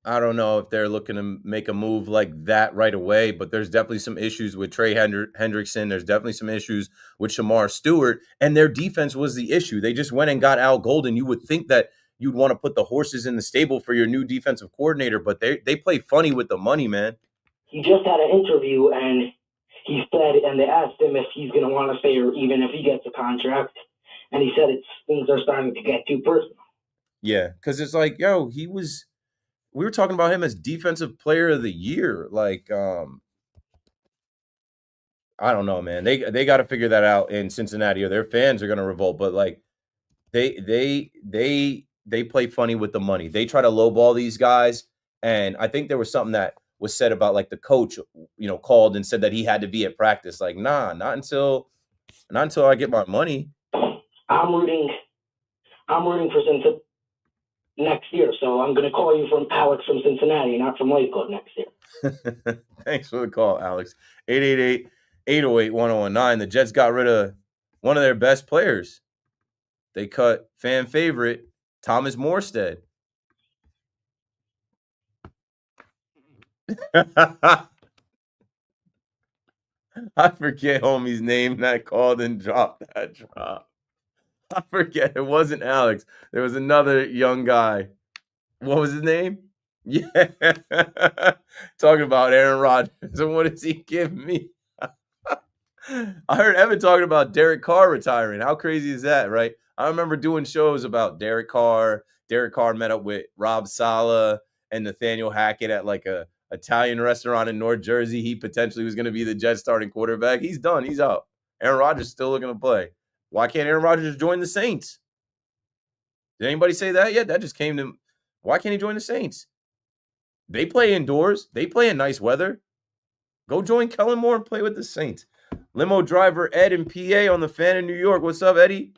I don't know if they're looking to make a move like that right away, but there's definitely some issues with Trey Hendrickson. There's definitely some issues with Shamar Stewart, and their defense was the issue. They just went and got Al Golden. You would think that you'd want to put the horses in the stable for your new defensive coordinator, but they play funny with the money, man. He just had an interview, and he said, and they asked him if he's going to want to stay or even if he gets a contract, and he said things are starting to get too personal. Yeah, because it's we were talking about him as defensive player of the year. I don't know, man. They got to figure that out in Cincinnati, or their fans are going to revolt. But they play funny with the money. They try to lowball these guys, and I think there was something that was said about the coach, called and said that he had to be at practice. Nah, not until I get my money. I'm rooting for Cincinnati. next year. So I'm going to call you from Alex from Cincinnati, not from Lakewood next year. Thanks for the call, Alex. 888-808-1019. The Jets got rid of one of their best players. They cut fan favorite Thomas Morstead. I forget homie's name that called and dropped that drop. I forget. It wasn't Alex. There was another young guy. What was his name? Yeah. Talking about Aaron Rodgers. And what does he give me? I heard Evan talking about Derek Carr retiring. How crazy is that, right? I remember doing shows about Derek Carr. Derek Carr met up with Rob Saleh and Nathaniel Hackett at like a Italian restaurant in North Jersey. He potentially was going to be the Jets starting quarterback. He's done. He's out. Aaron Rodgers still looking to play. Why can't Aaron Rodgers join the Saints? Did anybody say that yet? That just came to. Why can't he join the Saints? They play indoors. They play in nice weather. Go join Kellen Moore and play with the Saints. Limo driver Ed in PA on the Fan in New York. What's up, Eddie?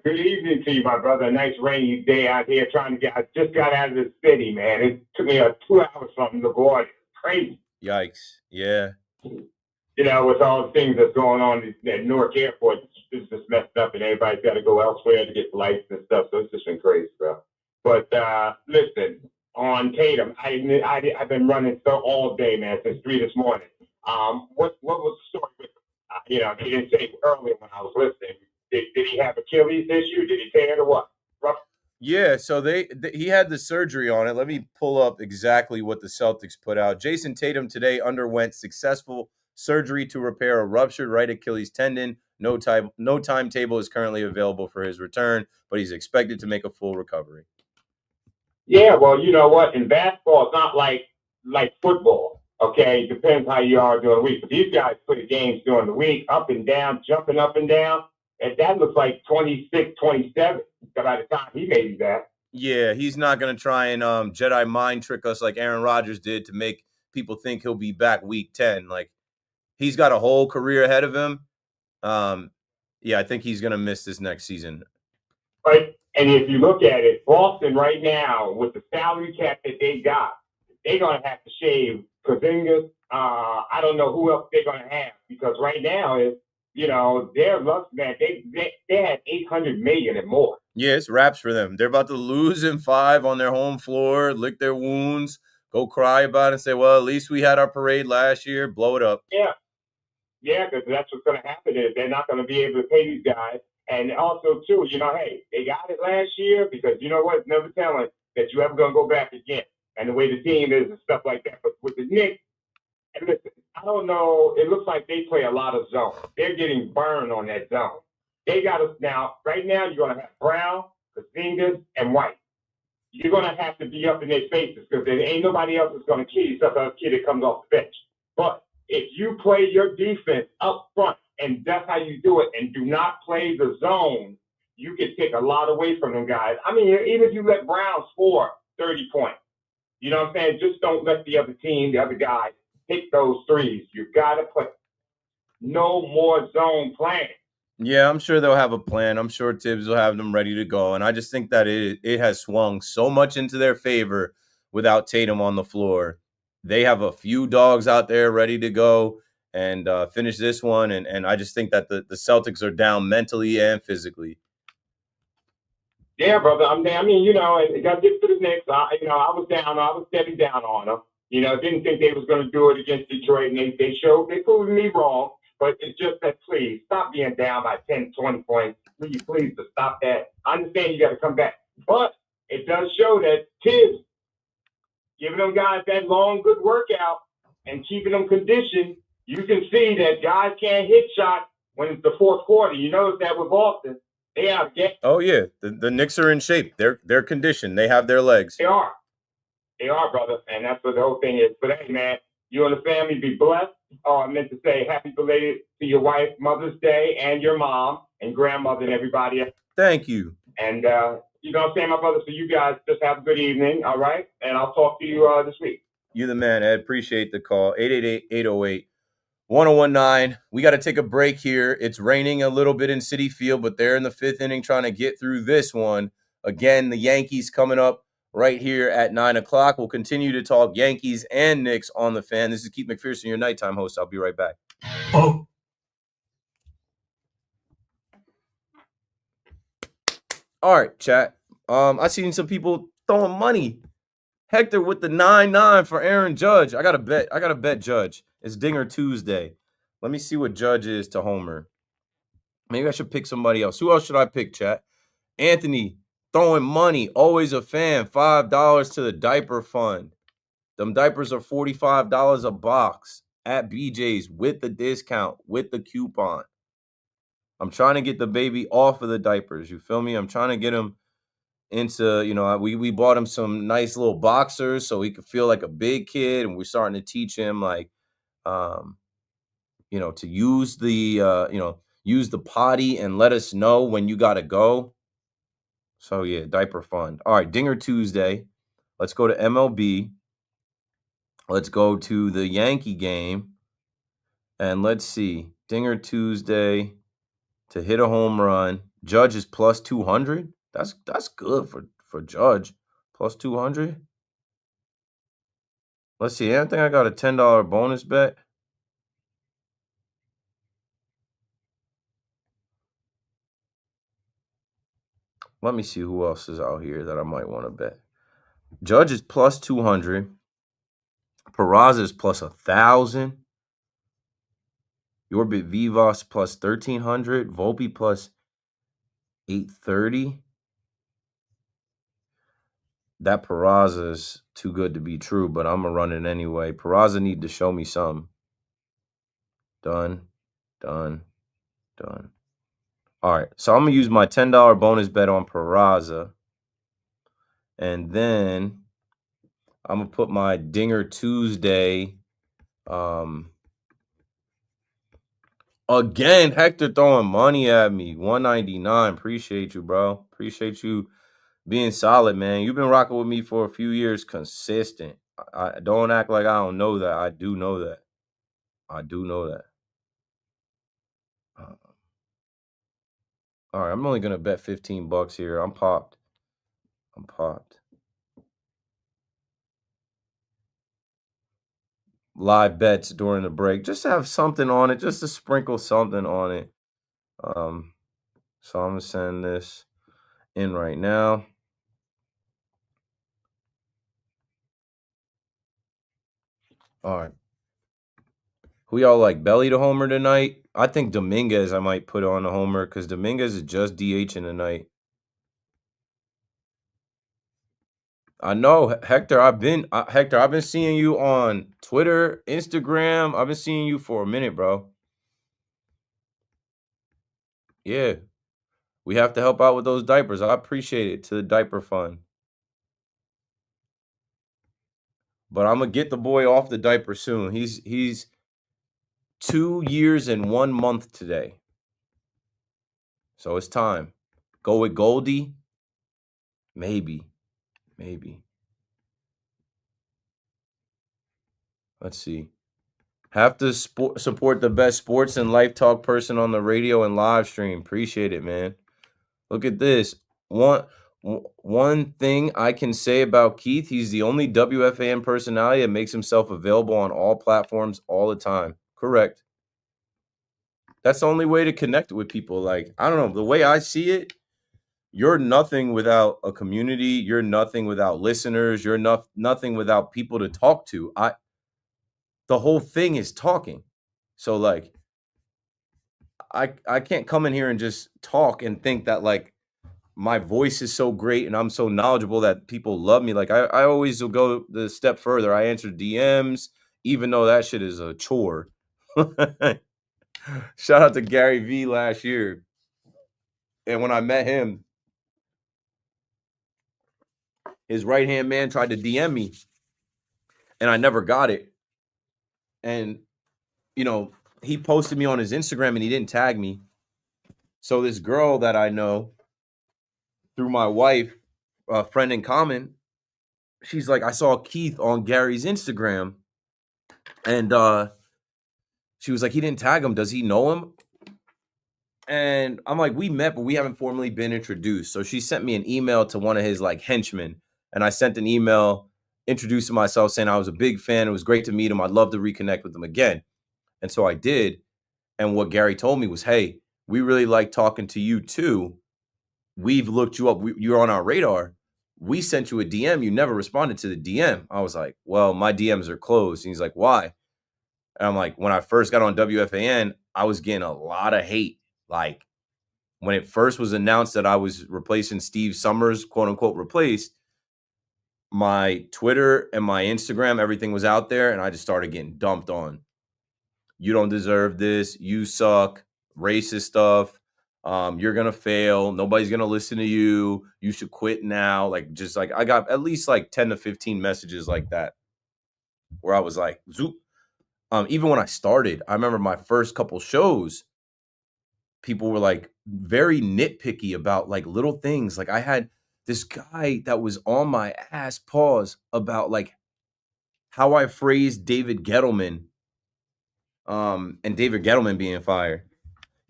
Good evening to you, my brother. A nice rainy day out here trying to get. I just got out of the city, man. It took me 2 hours from LaGuardia. Crazy. Yikes. Yeah. You know, with all the things that's going on at Newark Airport, it's just messed up, and everybody's got to go elsewhere to get flights and stuff. So it's just been crazy, bro. But listen, on Tatum, I've been running all day, man, since 3 this morning. What was the story with him? You know, he didn't say earlier when I was listening. Did he have Achilles issue? Did he tear it or what? Yeah, so he had the surgery on it. Let me pull up exactly what the Celtics put out. Jason Tatum today underwent successful surgery to repair a ruptured right Achilles tendon. No timetable is currently available for his return, but he's expected to make a full recovery. Yeah, well, you know what? In basketball, it's not like football. Okay, it depends how you are during the week. But these guys play games during the week, up and down, jumping up and down. And that looks like 26, 27 by the time he may be back. Yeah, he's not going to try and Jedi mind trick us like Aaron Rodgers did to make people think he'll be back week 10. Like, he's got a whole career ahead of him. Yeah, I think he's going to miss this next season. Right. And if you look at it, Boston right now, with the salary cap that they got, they're going to have to shave Porzingis. I don't know who else they're going to have, because right now it's, you know, they're lucky, man. They had $800 million and more. Yeah, it's wraps for them. They're about to lose in 5 on their home floor, lick their wounds, go cry about it and say, well, at least we had our parade last year, blow it up. Yeah. Yeah, because that's what's going to happen is they're not going to be able to pay these guys. And also, too, you know, hey, they got it last year because, you know what, never telling that you're ever going to go back again. And the way the team is and stuff like that. But with the Knicks, and listen, I don't know. It looks like they play a lot of zone. They're getting burned on that zone. They got us now. Right now, you're going to have Brown, Porzingis, and White. You're going to have to be up in their faces because there ain't nobody else that's going to kid except a kid that comes off the bench. But if you play your defense up front, and that's how you do it, and do not play the zone, you can take a lot away from them guys. I mean, even if you let Brown score 30 points, you know what I'm saying? Just don't let the other team, the other guys, hit those threes. You got to play. No more zone playing. Yeah, I'm sure they'll have a plan. I'm sure Tibbs will have them ready to go. And I just think that it has swung so much into their favor without Tatum on the floor. They have a few dogs out there ready to go and finish this one. And I just think that the Celtics are down mentally and physically. Yeah, brother. I mean, you know, it got to get to the Knicks. I was steady down on them. You know, didn't think they was going to do it against Detroit, and they proved me wrong. But it's just that, please, stop being down by 10, 20 points. Please, to stop that. I understand you got to come back. But it does show that Tibbs giving them guys that long, good workout and keeping them conditioned. You can see that guys can't hit shots when it's the fourth quarter. You notice that with Boston. They out of game. Oh, yeah. The Knicks are in shape. They're conditioned. They have their legs. They are. They are, brother. And that's what the whole thing is. But, hey, man, you and the family be blessed. Oh, I meant to say happy belated to your wife, Mother's Day, and your mom and grandmother and everybody else. Thank you. And, you know what I'm saying, my brother? So you guys just have a good evening, all right? And I'll talk to you this week. You the man, Ed. Appreciate the call. 888-808-1019. We got to take a break here. It's raining a little bit in Citi Field, but they're in the 5th inning trying to get through this one Again, the Yankees coming up right here at 9 o'clock. We'll continue to talk Yankees and Knicks on the Fan. This is Keith McPherson, your nighttime host. I'll be right back. Oh. All right, chat. I seen some people throwing money. Hector with the 9-9 for Aaron Judge. I gotta bet Judge. It's Dinger Tuesday. Let me see what Judge is to Homer. Maybe I should pick somebody else. Who else should I pick, chat? Anthony throwing money. Always a fan. $5 to the diaper fund. Them diapers are $45 a box at BJ's with the discount, with the coupon. I'm trying to get the baby off of the diapers. You feel me? I'm trying to get him into, we bought him some nice little boxers so he could feel like a big kid, and we're starting to teach him like to use the potty and let us know when you gotta go. So yeah, diaper fund. All right, Dinger Tuesday. Let's go to MLB. Let's go to the Yankee game, and let's see. Dinger Tuesday to hit a home run. Judge is plus 200. That's good for Judge. Plus 200. Let's see. I think I got a $10 bonus bet. Let me see who else is out here that I might want to bet. Judge is plus 200. Peraza is plus 1,000. Yorbit Vivas plus 1,300. Volpe plus 830. That Peraza is too good to be true, but I'm going to run it anyway. Peraza need to show me some. Done. All right, so I'm going to use my $10 bonus bet on Peraza. And then I'm going to put my Dinger Tuesday. Again, Hector throwing money at me. 199. Appreciate you, bro. Appreciate you being solid, man. You've been rocking with me for a few years consistent. I don't act like I don't know that. I do know that. All right, I'm only going to bet $15 here. I'm popped. Live bets during the break. Just to have something on it, just to sprinkle something on it. So I'm going to send this in right now. All right. Who y'all like? Belly to homer tonight? I think Dominguez I might put on a homer because Dominguez is just DHing tonight. I know, Hector. I've been seeing you on Twitter, Instagram. I've been seeing you for a minute, bro. Yeah. We have to help out with those diapers. I appreciate it, to the diaper fund. But I'm going to get the boy off the diaper soon. He's 2 years and 1 month today. So it's time. Go with Goldie? Maybe. Let's see. Have to support the best sports and life talk person on the radio and live stream. Appreciate it, man. Look at this. One thing I can say about Keith, he's the only WFAN personality that makes himself available on all platforms all the time. Correct. That's the only way to connect with people. Like, I don't know, the way I see it, you're nothing without a community. You're nothing without listeners. You're nothing without people to talk to. The whole thing is talking. So like, I can't come in here and just talk and think that like my voice is so great and I'm so knowledgeable that people love me. Like I always will go the step further. I answer DMs, even though that shit is a chore. Shout out to Gary V last year. And when I met him, his right-hand man tried to DM me and I never got it. And, he posted me on his Instagram and he didn't tag me. So this girl that I know through my wife, a friend in common, she's like, I saw Keith on Gary's Instagram. And she was like, he didn't tag him. Does he know him? And I'm like, we met, but we haven't formally been introduced. So she sent me an email to one of his like henchmen, and I sent an email introducing myself, saying I was a big fan. It was great to meet him. I'd love to reconnect with him again. And so I did. And what Gary told me was, hey, we really like talking to you too. We've looked you up. You're on our radar. We sent you a DM. You never responded to the DM. I was like, well, my DMs are closed. And he's like, why? And I'm like, when I first got on WFAN, I was getting a lot of hate. Like when it first was announced that I was replacing Steve Summers, quote unquote, replaced, my Twitter and my Instagram, everything was out there. And I just started getting dumped on. You don't deserve this. You suck. Racist stuff. You're gonna fail. Nobody's gonna listen to you. You should quit now. Like, just like I got at least like 10 to 15 messages like that, where I was like, zoop. Even when I started, I remember my first couple shows, people were like very nitpicky about like little things. Like I had this guy that was on my ass, pause, about like how I phrased David Gettleman, and David Gettleman being fired.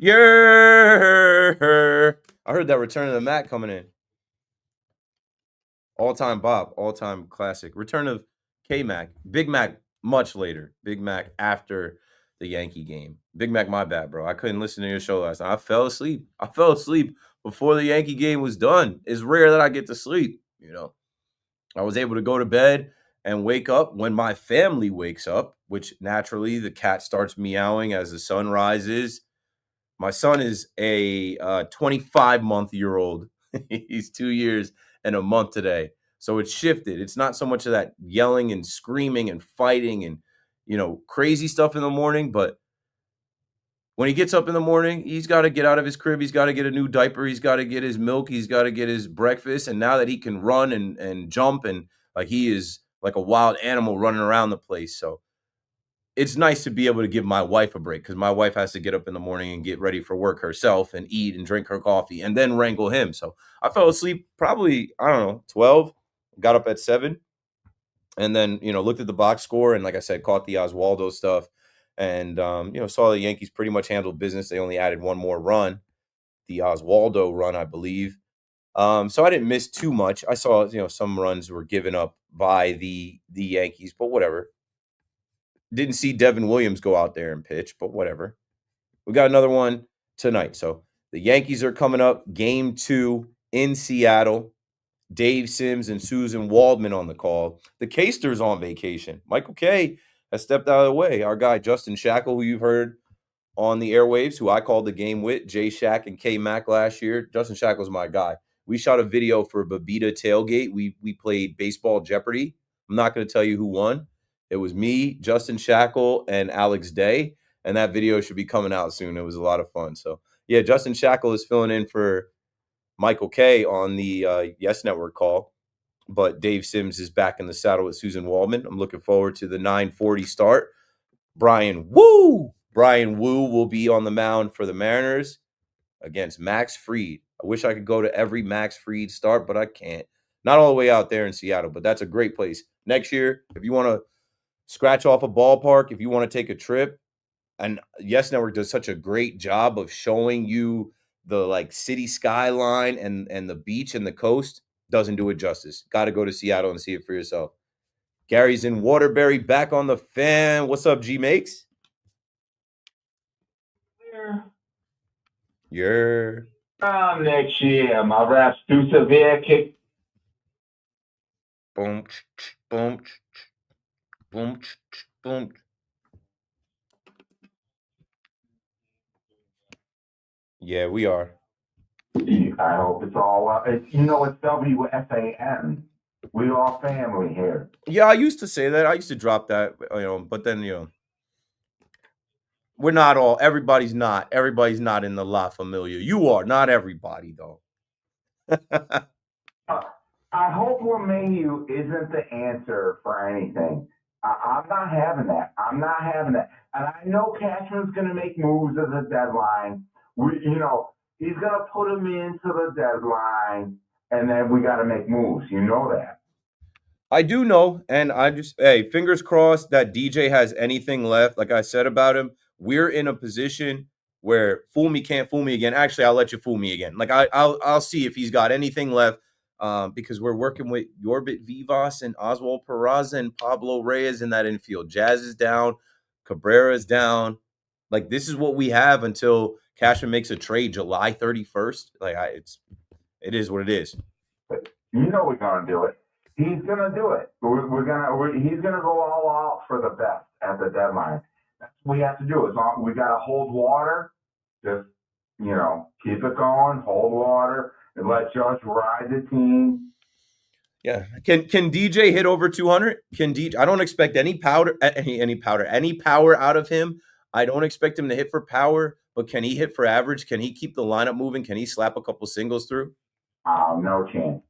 Yeah, I heard that Return of the Mac coming in. All-time bop, all-time classic. Return of K-Mac. Big Mac much later. Big Mac after the Yankee game. Big Mac, my bad, bro. I couldn't listen to your show last night. I fell asleep. Before the Yankee game was done. It's rare that I get to sleep, you know. I was able to go to bed and wake up when my family wakes up, which naturally the cat starts meowing as the sun rises. My son is a 25-month-year-old. He's 2 years and a month today. So it's shifted. It's not so much of that yelling and screaming and fighting and, crazy stuff in the morning. But when he gets up in the morning, he's got to get out of his crib. He's got to get a new diaper. He's got to get his milk. He's got to get his breakfast. And now that he can run and jump, and like he is like a wild animal running around the place. So it's nice to be able to give my wife a break, because my wife has to get up in the morning and get ready for work herself and eat and drink her coffee and then wrangle him. So I fell asleep probably, 12, got up at 7, and then, looked at the box score. And like I said, caught the Oswaldo stuff and, saw the Yankees pretty much handle business. They only added one more run, the Oswaldo run, I believe. So I didn't miss too much. I saw, some runs were given up by the Yankees, but whatever. Didn't see Devin Williams go out there and pitch, but whatever. We got another one tonight. So the Yankees are coming up, game 2 in Seattle. Dave Sims and Susan Waldman on the call. The Kasters on vacation. Michael Kay has stepped out of the way. Our guy, Justin Shackle, who you've heard on the airwaves, who I called the game with, Jay Shack and K Mac last year. Justin Shackle's my guy. We shot a video for Babita Tailgate. We played Baseball Jeopardy. I'm not going to tell you who won. It was me, Justin Shackle, and Alex Day, and that video should be coming out soon. It was a lot of fun. So, yeah, Justin Shackle is filling in for Michael Kay on the Yes Network call, but Dave Sims is back in the saddle with Susan Waldman. I'm looking forward to the 9:40 start. Brian Woo will be on the mound for the Mariners against Max Fried. I wish I could go to every Max Fried start, but I can't. Not all the way out there in Seattle, but that's a great place. Next year, if you want to scratch off a ballpark, if you want to take a trip, and Yes Network does such a great job of showing you the like city skyline and the beach and the coast, doesn't do it justice. Got to go to Seattle and see it for yourself. Gary's in Waterbury, back on the fan. What's up, G Makes? Yeah. Next year, my raps too severe kick. Boom, boom, boom, boom. Yeah, we are. I hope it's all well. It's WFAN. We all family here. Yeah, I used to say that. I used to drop that, but then, we're not all, everybody's not in the La Familia. You are, not everybody, though. I hope LeMahieu isn't the answer for anything. I'm not having that. And I know Cashman's going to make moves at the deadline. He's going to put him into the deadline, and then we got to make moves. You know that. I do know, and I just, hey, fingers crossed that DJ has anything left. Like I said about him, we're in a position where fool me can't fool me again. Actually, I'll let you fool me again. Like I'll see if he's got anything left, because we're working with Yorbit Vivas and Oswald Peraza and Pablo Reyes in that infield. Jazz is down, Cabrera is down. Like, this is what we have until Cashman makes a trade July 31st. Like, it is what it is. You know we're gonna do it. He's gonna do it. He's gonna go all out for the best at the deadline. That's what we have to do. We gotta hold water. Just keep it going, hold water, and let Judge ride the team. Yeah. Can DJ hit over 200? I don't expect any power out of him. I don't expect him to hit for power, but can he hit for average? Can he keep the lineup moving? Can he slap a couple singles through? No chance.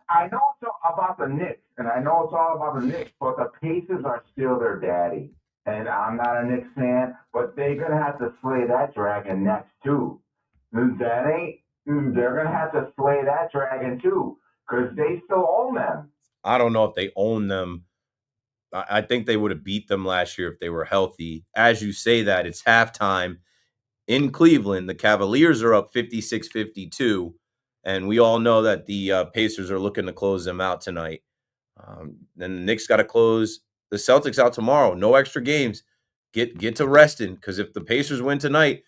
I know it's all about the Knicks, and I know it's all about the Knicks, but the Pacers are still their daddy. And I'm not a Knicks fan, but they're going to have to slay that dragon next, too. They're going to have to slay that dragon, too, because they still own them. I don't know if they own them. I think they would have beat them last year if they were healthy. As you say that, it's halftime in Cleveland. The Cavaliers are up 56-52, and we all know that the Pacers are looking to close them out tonight. Then the Knicks got to close the Celtics out tomorrow. No extra games. Get to resting, because if the Pacers win tonight,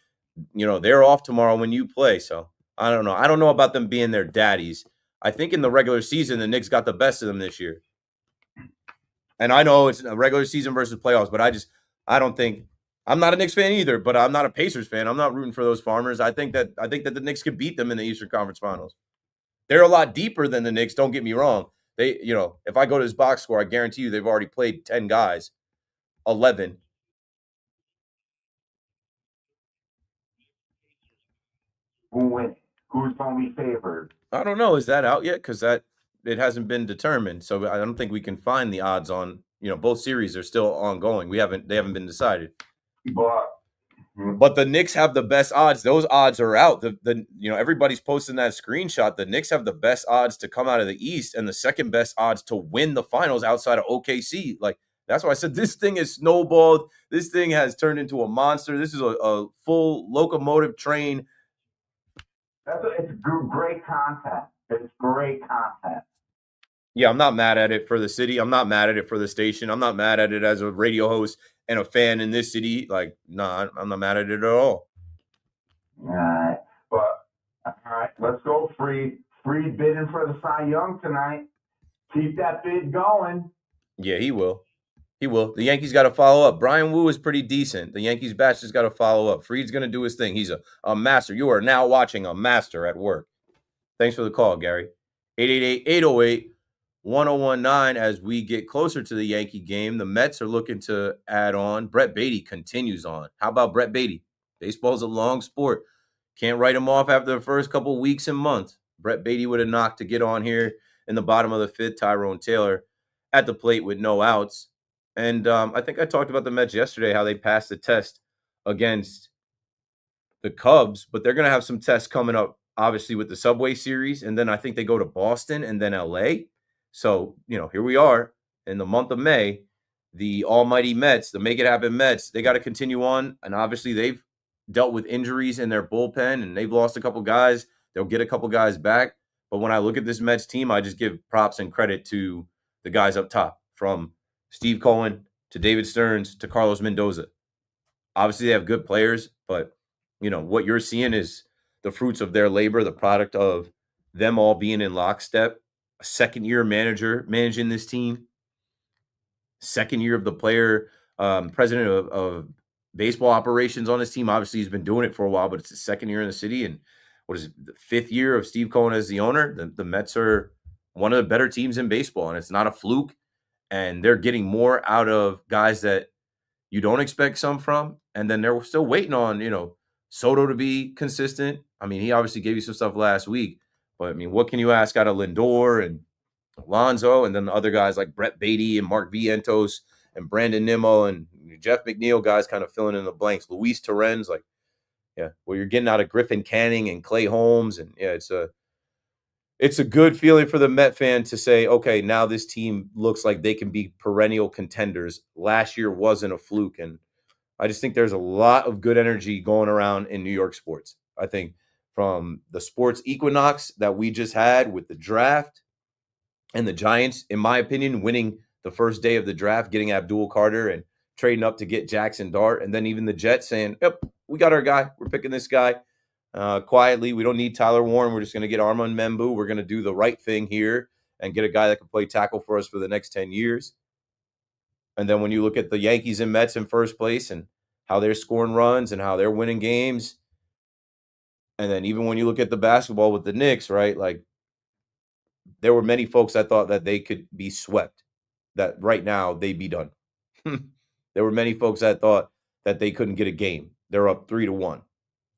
they're off tomorrow when you play. So I don't know. I don't know about them being their daddies. I think in the regular season, the Knicks got the best of them this year. And I know it's a regular season versus playoffs, but I don't think – I'm not a Knicks fan either, but I'm not a Pacers fan. I'm not rooting for those Farmers. I think that the Knicks could beat them in the Eastern Conference Finals. They're a lot deeper than the Knicks, don't get me wrong. They, if I go to this box score, I guarantee you they've already played 10 guys, 11. Who's going to be favored? I don't know. Is that out yet? Because it hasn't been determined. So I don't think we can find the odds on, both series are still ongoing. They haven't been decided. But the Knicks have the best odds. Those odds are out. Everybody's posting that screenshot. The Knicks have the best odds to come out of the East and the second best odds to win the finals outside of OKC. Like, that's why I said this thing is snowballed. This thing has turned into a monster. This is a full locomotive train. It's great content. It's great content. Yeah, I'm not mad at it for the city. I'm not mad at it for the station. I'm not mad at it as a radio host and a fan in this city. Like, nah, I'm not mad at it at all. All right. But, all right, let's go, Freed. Freed bidding for the Cy Young tonight. Keep that bid going. Yeah, he will. He will. The Yankees got to follow up. Brian Wu is pretty decent. The Yankees batch just got to follow up. Freed's going to do his thing. He's a master. You are now watching a master at work. Thanks for the call, Gary. 888-808-1019. As we get closer to the Yankee game, the Mets are looking to add on. Brett Beatty continues on. How about Brett Beatty? Baseball's a long sport. Can't write him off after the first couple weeks and months. Brett Beatty would have knocked to get on here in the bottom of the fifth. Tyrone Taylor at the plate with no outs. And I think I talked about the Mets yesterday, how they passed the test against the Cubs, but they're going to have some tests coming up, obviously, with the Subway Series. And then I think they go to Boston and then LA. So, here we are in the month of May, the almighty Mets, the make it happen Mets, they got to continue on. And obviously they've dealt with injuries in their bullpen and they've lost a couple guys. They'll get a couple guys back. But when I look at this Mets team, I just give props and credit to the guys up top, from Steve Cohen to David Stearns to Carlos Mendoza. Obviously, they have good players, but, what you're seeing is the fruits of their labor, the product of them all being in lockstep. A second-year manager managing this team. Second year of the player, president of baseball operations on this team. Obviously, he's been doing it for a while, but it's his second year in the city. And what is it, the fifth year of Steve Cohen as the owner? The Mets are one of the better teams in baseball, and it's not a fluke. And they're getting more out of guys that you don't expect some from. And then they're still waiting on, Soto to be consistent. I mean, he obviously gave you some stuff last week. But, I mean, what can you ask out of Lindor and Alonso, and then the other guys like Brett Beatty and Mark Vientos and Brandon Nimmo and Jeff McNeil, guys kind of filling in the blanks. Luis Torrens, you're getting out of Griffin Canning and Clay Holmes. And, it's a good feeling for the Met fan to say, okay, now this team looks like they can be perennial contenders. Last year wasn't a fluke, and I just think there's a lot of good energy going around in New York sports. I think from the sports equinox that we just had with the draft and the Giants, in my opinion, winning the first day of the draft, getting Abdul Carter and trading up to get Jackson Dart, and then even the Jets saying, yep, we got our guy. We're picking this guy quietly. We don't need Tyler Warren. We're just going to get Armand Membu. We're going to do the right thing here and get a guy that can play tackle for us for the next 10 years. And then when you look at the Yankees and Mets in first place and how they're scoring runs and how they're winning games, and then even when you look at the basketball with the Knicks, right, like there were many folks that thought that they could be swept, that right now they'd be done. There were many folks that thought that they couldn't get a game. They're up 3-1.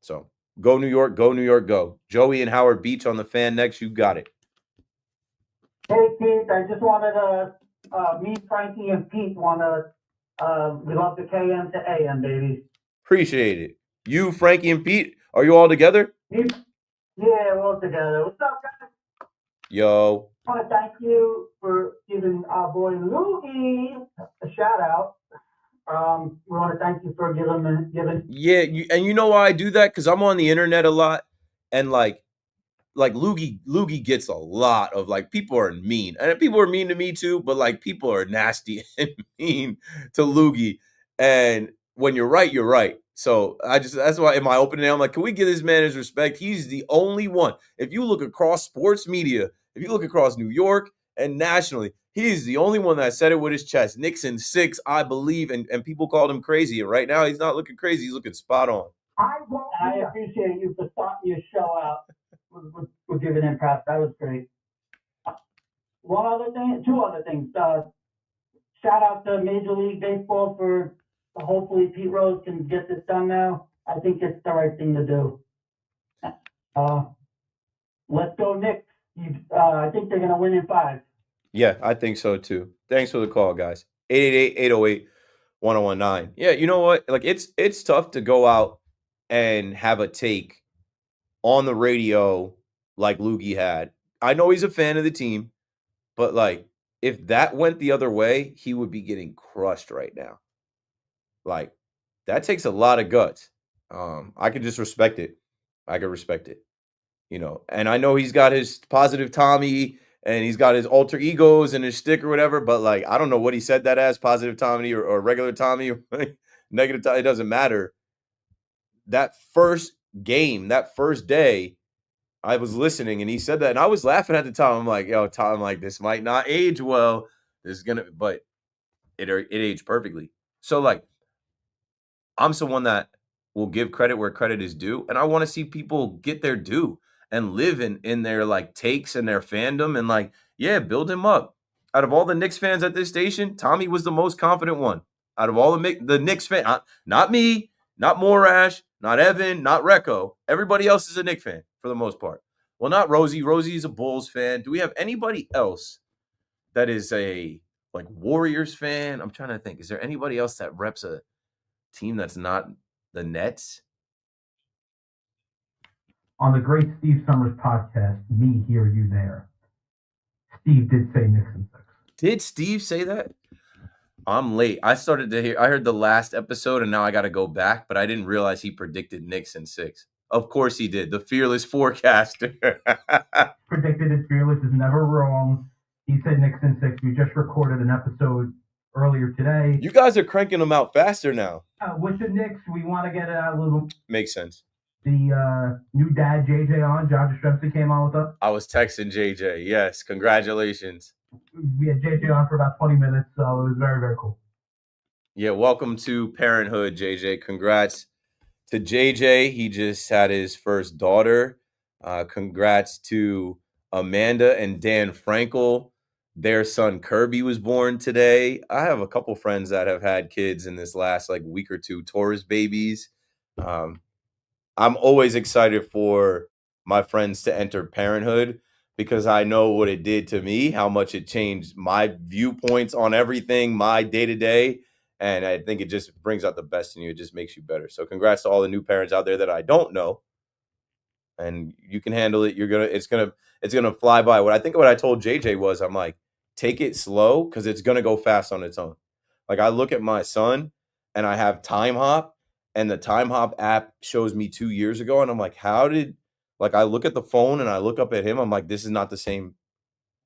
So go New York, go New York, go. Joey and Howard Beach on the Fan next. You got it. Hey, Keith, I just wanted to, me, Frankie, and Pete want to, we love the KM to AM, baby. Appreciate it. You, Frankie, and Pete, are you all together? Yeah, we're all together. What's up, guys? Yo. I want to thank you for giving our boy Louie a shout out. We want to thank you for giving. Yeah, and you know why I do that? Because I'm on the internet a lot, and like Loogie gets a lot of like people are mean, and people are mean to me too. But like people are nasty and mean to Loogie, and when you're right, you're right. So that's why in my opening, I'm like, can we give this man his respect? He's the only one. If you look across sports media, if you look across New York and nationally, he's the only one that said it with his chest. Knicks in 6, I believe, and people called him crazy. And right now, he's not looking crazy. He's looking spot on. I appreciate you for starting your show out with giving impact. That was great. One other thing, two other things. Shout out to Major League Baseball for hopefully Pete Rose can get this done now. I think it's the right thing to do. Let's go Knicks. I think they're going to win in 5. Yeah, I think so too. Thanks for the call, guys. 888-808-1019. Yeah, you know what? Like it's tough to go out and have a take on the radio like Loogie had. I know he's a fan of the team, but like if that went the other way, he would be getting crushed right now. Like that takes a lot of guts. I could just respect it. I could respect it. You know, and I know he's got his positive Tommy and he's got his alter egos and his stick or whatever, but like I don't know what he said that as, positive Tommy or regular Tommy or negative Tommy. It doesn't matter. That first game, that first day, I was listening and he said that, and I was laughing at the time. I'm like, yo, Tom, like this might not age well. This is gonna, but it aged perfectly. So like, I'm someone that will give credit where credit is due, and I want to see people get their due and live in their like takes and their fandom and like, yeah, build him up. Out of all the Knicks fans at this station, Tommy was the most confident one. Out of all the Knicks fan, not me, not Morash, not Evan, not Recco. Everybody else is a Knicks fan for the most part. Well, not Rosie. Rosie is a Bulls fan. Do we have anybody else that is a like Warriors fan? I'm trying to think. Is there anybody else that reps a team that's not the Nets? On the great Steve Summers podcast, Me Here, You There, Steve did say Knicks in 6. Did Steve say that? I'm late. I heard the last episode and now I got to go back, but I didn't realize he predicted Knicks in 6. Of course he did. The fearless forecaster. Predicted it. Fearless is never wrong. He said Knicks in 6. We just recorded an episode earlier today. You guys are cranking them out faster now. With the Knicks, we want to get a little... Makes sense. The new dad, JJ, on. John Destremski came on with us. I was texting JJ. Yes, congratulations. We had JJ on for about 20 minutes, so it was very, very cool. Yeah, welcome to parenthood, JJ. Congrats to JJ. He just had his first daughter. Congrats to Amanda and Dan Frankel. Their son Kirby was born today. I have a couple friends that have had kids in this last like week or two, Taurus babies. I'm always excited for my friends to enter parenthood because I know what it did to me, how much it changed my viewpoints on everything, my day-to-day. And I think it just brings out the best in you. It just makes you better. So congrats to all the new parents out there that I don't know. And you can handle it. It's gonna fly by. What I told JJ was, I'm like, take it slow because it's gonna go fast on its own. Like I look at my son and I have Time Hop, and the Time Hop app shows me 2 years ago, and I'm like, I look at the phone and I look up at him. I'm like, this is not the same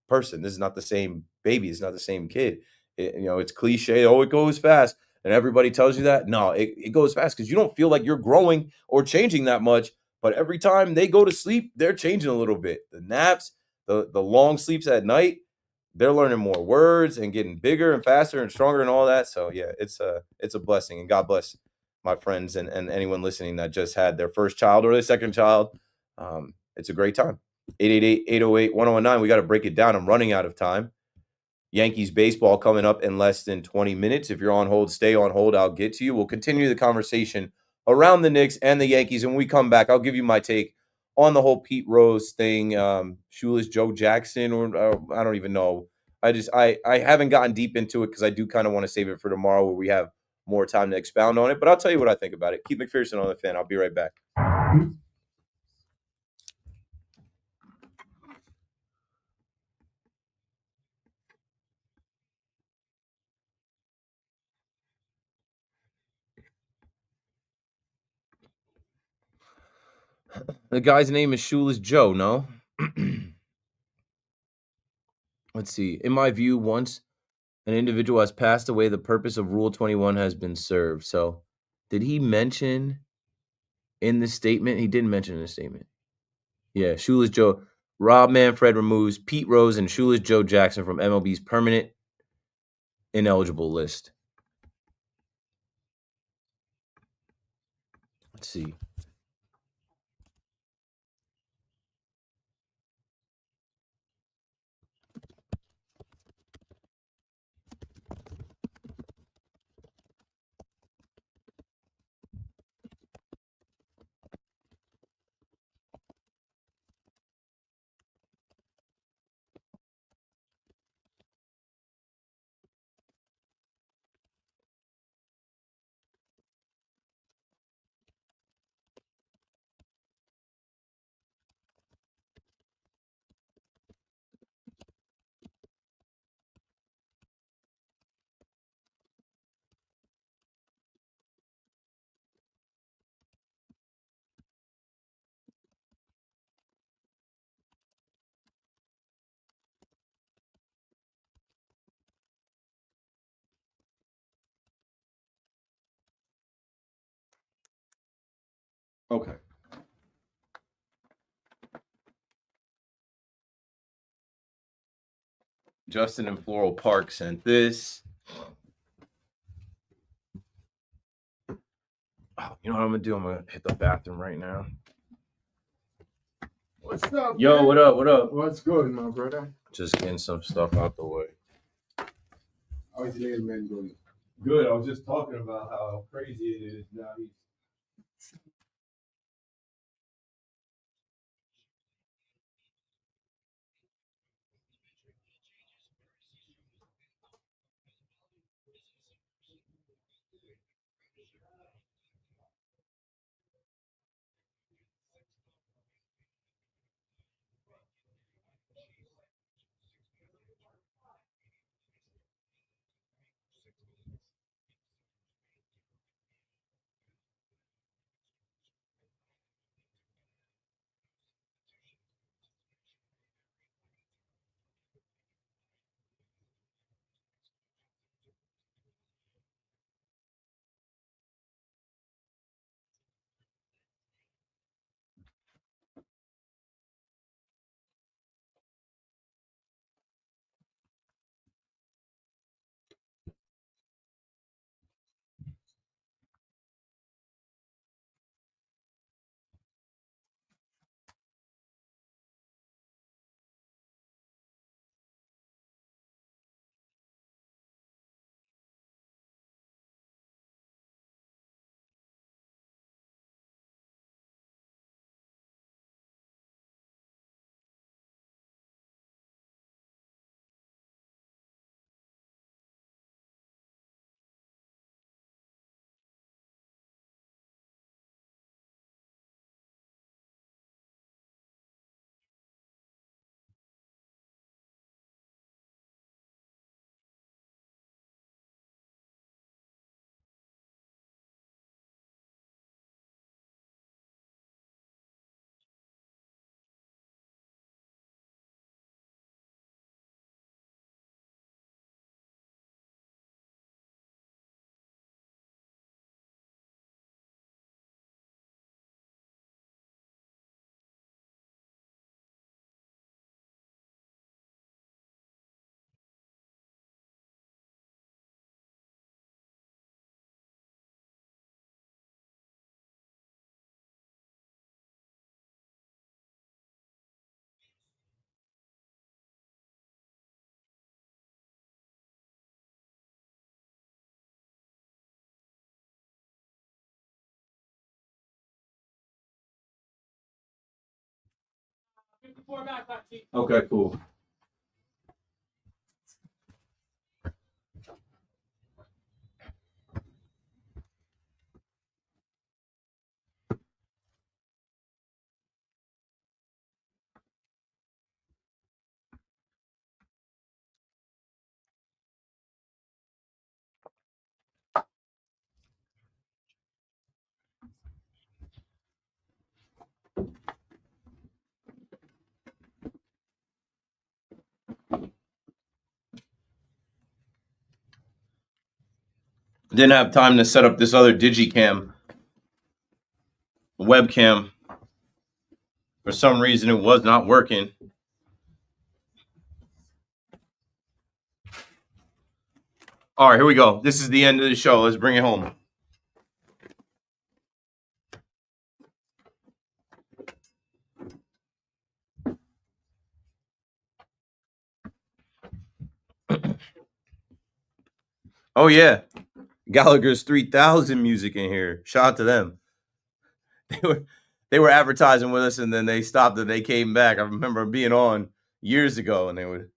person. This is not the same baby. It's not the same kid. It's cliche. Oh, it goes fast. And everybody tells you that. No, it goes fast because you don't feel like you're growing or changing that much. But every time they go to sleep, they're changing a little bit. The naps, the long sleeps at night, they're learning more words and getting bigger and faster and stronger and all that. So yeah, it's a blessing. And God bless my friends and anyone listening that just had their first child or their second child. It's a great time. 888-808-1019. We got to break it down. I'm running out of time. Yankees baseball coming up in less than 20 minutes. If you're on hold, stay on hold. I'll get to you. We'll continue the conversation around the Knicks and the Yankees. And when we come back, I'll give you my take on the whole Pete Rose thing, shoeless Joe Jackson, or I don't even know. I haven't gotten deep into it because I do kind of want to save it for tomorrow where we have more time to expound on it. But I'll tell you what I think about it. Keep McPherson on the fan. I'll be right back. The guy's name is Shoeless Joe, no? Let's see. In my view, once an individual has passed away, the purpose of Rule 21 has been served. So, did he mention in the statement? He didn't mention in the statement. Yeah, Shoeless Joe. Rob Manfred removes Pete Rose and Shoeless Joe Jackson from MLB's permanent ineligible list. Let's see. Okay. Justin in Floral Park sent this. Oh, you know what I'm gonna do? I'm gonna hit the bathroom right now. What's up? Yo, man? what up? What up? What's good, my brother? Just getting some stuff out the way. How's the little man doing? Good. I was just talking about how crazy it is now. Okay, cool. Didn't have time to set up this other digicam webcam. For some reason, it was not working. All right, here we go. This is the end of the show. Let's bring it home. Oh yeah, Gallagher's 3000 music in here. Shout out to them. They were advertising with us, and then they stopped and they came back. I remember being on years ago, and they would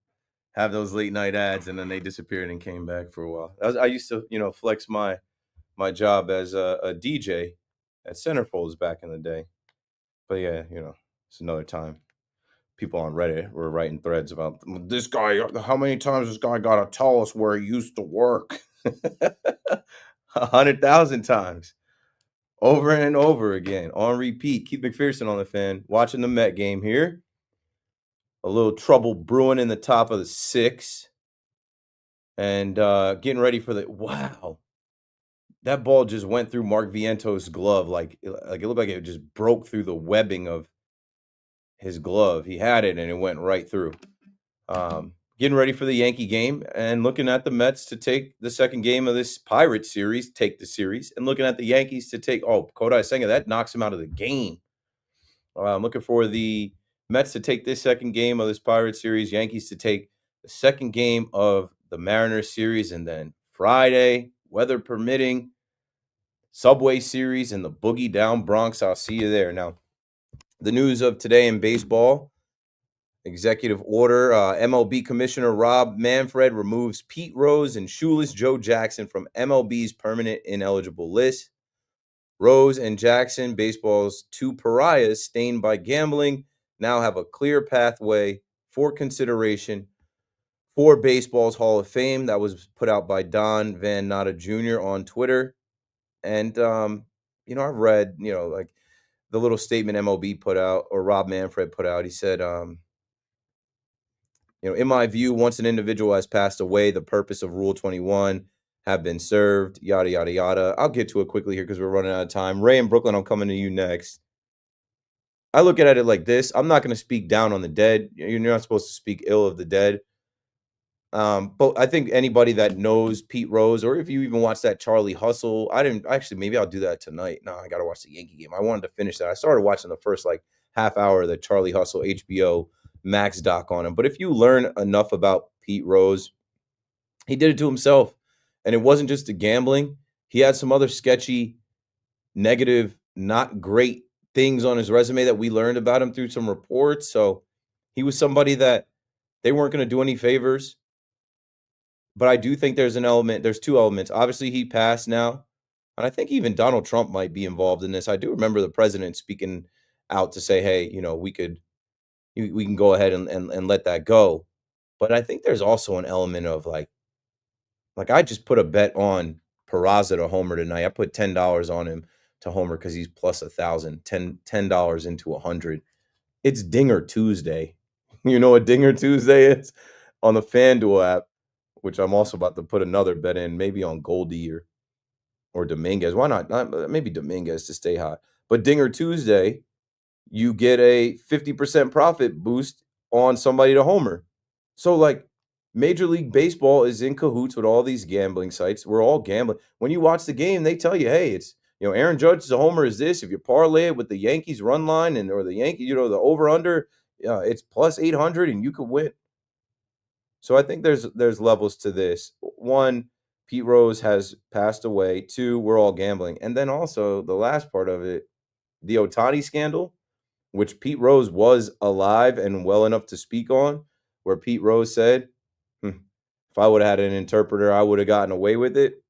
have those late night ads, and then they disappeared and came back for a while. I used to, flex my job as a DJ at Centerfolds back in the day. But yeah, it's another time. People on Reddit were writing threads about this guy. How many times this guy got to tell us where he used to work? 100,000 times. Over and over again. On repeat. Keith McPherson on the fan. Watching the Met game here. A little trouble brewing in the top of the 6th. And getting ready for the... Wow. That ball just went through Mark Viento's glove. Like it looked like it just broke through the webbing of his glove. He had it, and it went right through. Getting ready for the Yankee game and looking at the Mets to take the second game of this Pirates series, take the series, and looking at the Yankees to take, Kodai Senga, that knocks him out of the game. I'm looking for the Mets to take this second game of this Pirates series, Yankees to take the second game of the Mariners series, and then Friday, weather permitting, Subway series and the Boogie Down Bronx. I'll see you there. Now, the news of today in baseball. Executive order, MLB Commissioner Rob Manfred removes Pete Rose and shoeless Joe Jackson from MLB's permanent ineligible list. Rose and Jackson, baseball's two pariahs stained by gambling, now have a clear pathway for consideration for baseball's Hall of Fame. That was put out by Don Van Natta Jr. on Twitter. And, I've read, like the little statement MLB put out, or Rob Manfred put out. He said, in my view, once an individual has passed away, the purpose of Rule 21 have been served, yada, yada, yada. I'll get to it quickly here because we're running out of time. Ray in Brooklyn, I'm coming to you next. I look at it like this. I'm not going to speak down on the dead. You're not supposed to speak ill of the dead. But I think anybody that knows Pete Rose, or if you even watch that Charlie Hustle, maybe I'll do that tonight. No, I got to watch the Yankee game. I wanted to finish that. I started watching the first half hour of the Charlie Hustle HBO Max doc on him. But if you learn enough about Pete Rose, he did it to himself. And it wasn't just the gambling. He had some other sketchy, negative, not great things on his resume that we learned about him through some reports. So he was somebody that they weren't going to do any favors. But I do think there's two elements. Obviously, he passed now. And I think even Donald Trump might be involved in this. I do remember the president speaking out to say, hey, we can go ahead and let that go. But I think there's also an element of like I just put a bet on Peraza to homer tonight. I put $10 on him to homer because he's plus 1,000, $10 into 100. It's Dinger Tuesday. You know what Dinger Tuesday is? On the FanDuel app, which I'm also about to put another bet in, maybe on Goldie or Dominguez. Why not? Maybe Dominguez to stay hot. But Dinger Tuesday, you get a 50% profit boost on somebody to homer. So Major League Baseball is in cahoots with all these gambling sites. We're all gambling. When you watch the game, they tell you, hey, it's, Aaron Judge's homer is this. If you parlay it with the Yankees run line or the Yankees, the over under, it's plus 800 and you could win. So I think there's levels to this. One, Pete Rose has passed away. Two, we're all gambling. And then also the last part of it, the Ohtani scandal. which Pete Rose was alive and well enough to speak on, where Pete Rose said, if I would have had an interpreter, I would have gotten away with it.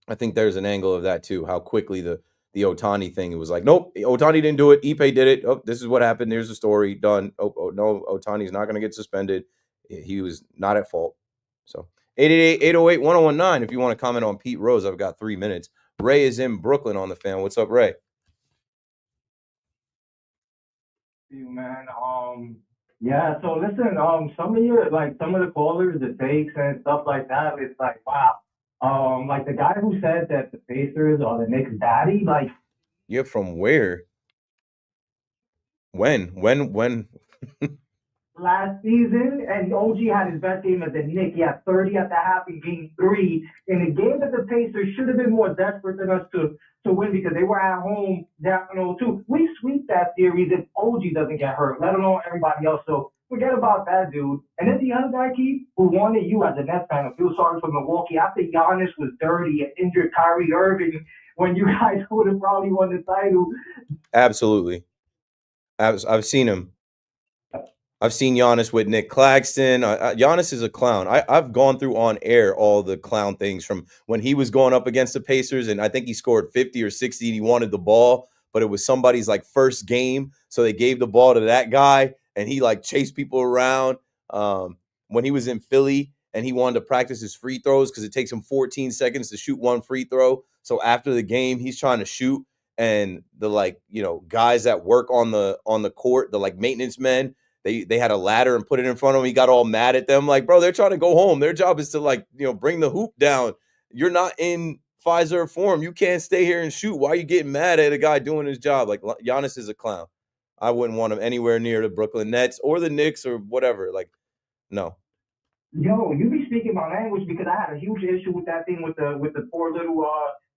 I think there's an angle of that too, how quickly the Ohtani thing, it was like, nope, Ohtani didn't do it. Ipe did it. Oh, this is what happened. Here's the story. Done. Oh no, Ohtani's not going to get suspended. He was not at fault. So 888-808-1019 if you want to comment on Pete Rose. I've got 3 minutes. Ray is in Brooklyn on the fan. What's up, Ray? You, man. Yeah, so listen, some of the callers, the takes and stuff like that, it's like, wow. Like the guy who said that the Pacers are the Knicks' daddy, like. You're from where? When? Last season, and OG had his best game as a Knick. He had 30 at the half in Game 3. In a game that the Pacers should have been more desperate than us to win because they were at home down 0-2. We sweep that series if OG doesn't get hurt, let alone everybody else. So forget about that, dude. And then the other guy, Keith, who wanted you as a Nets fan to feel sorry for Milwaukee after Giannis was dirty and injured Kyrie Irving when you guys would have probably won the title. Absolutely. I've seen him. I've seen Giannis with Nick Claxton. Giannis is a clown. I've gone through on air all the clown things from when he was going up against the Pacers, and I think he scored 50 or 60, and he wanted the ball, but it was somebody's like first game, so they gave the ball to that guy, and he like chased people around. When he was in Philly, and he wanted to practice his free throws because it takes him 14 seconds to shoot one free throw. So after the game, he's trying to shoot, and the guys that work on the court, the like maintenance men, They had a ladder and put it in front of him. He got all mad at them. Like, bro, they're trying to go home. Their job is to bring the hoop down. You're not in Pfizer form. You can't stay here and shoot. Why are you getting mad at a guy doing his job? Like, Giannis is a clown. I wouldn't want him anywhere near the Brooklyn Nets or the Knicks or whatever. Like, no. Yo, you be speaking my language because I had a huge issue with that thing with the poor little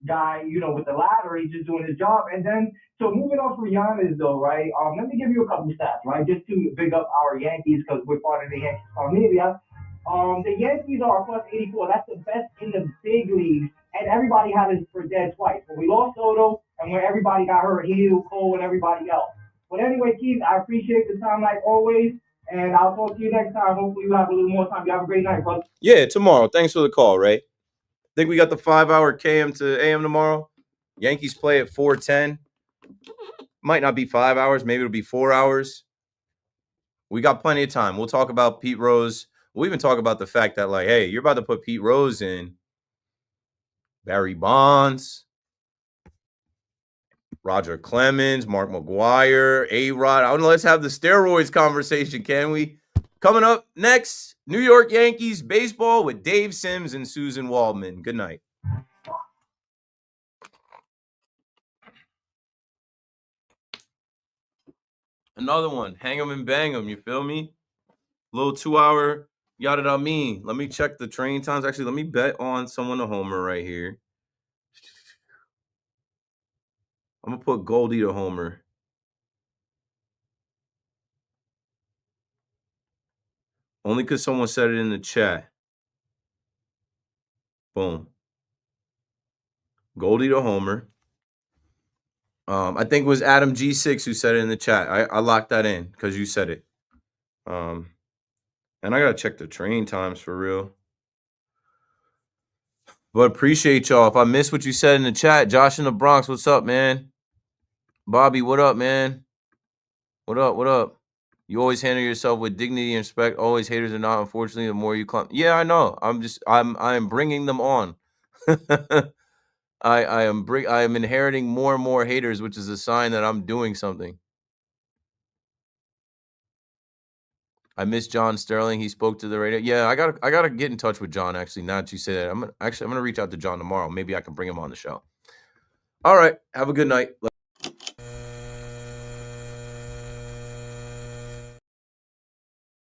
guy, with the ladder. He's just doing his job. And then, so moving on from Giannis, though, right? Let me give you a couple stats, right? Just to big up our Yankees because we're part of the Yankees familia. The Yankees are plus 84. That's the best in the big leagues. And everybody had us for dead twice. When we lost Soto and when everybody got hurt, Hill, Cole, and everybody else. But anyway, Keith, I appreciate the time like always. And I'll talk to you next time. Hopefully you have a little more time. You have a great night, brother. Yeah, tomorrow. Thanks for the call, Ray. Think we got the 5-hour KM to AM tomorrow. Yankees play at 4:10. Might not be 5 hours. Maybe it'll be 4 hours. We got plenty of time. We'll talk about Pete Rose. We'll even talk about the fact that, like, hey, you're about to put Pete Rose in. Barry Bonds, Roger Clemens, Mark McGuire, A-Rod. Let's have the steroids conversation, can we? Coming up next, New York Yankees baseball with Dave Sims and Susan Waldman. Good night. Another one. Hang 'em and bang 'em. You feel me? Little 2-hour yada da me. Let me check the train times. Actually, let me bet on someone to homer right here. I'm going to put Goldie to homer. Only because someone said it in the chat. Boom. Goldie to homer. I think it was Adam G6 who said it in the chat. I locked that in because you said it. And I got to check the train times for real. But appreciate y'all. If I missed what you said in the chat, Josh in the Bronx, what's up, man? Bobby, what up, man? What up? You always handle yourself with dignity and respect. Always haters are not, unfortunately, the more you climb. Yeah, I know. I'm bringing them on. I am inheriting more and more haters, which is a sign that I'm doing something. I miss John Sterling. He spoke to the radio. Yeah, I gotta get in touch with John. Actually, now that you say that, I'm gonna reach out to John tomorrow. Maybe I can bring him on the show. All right, have a good night.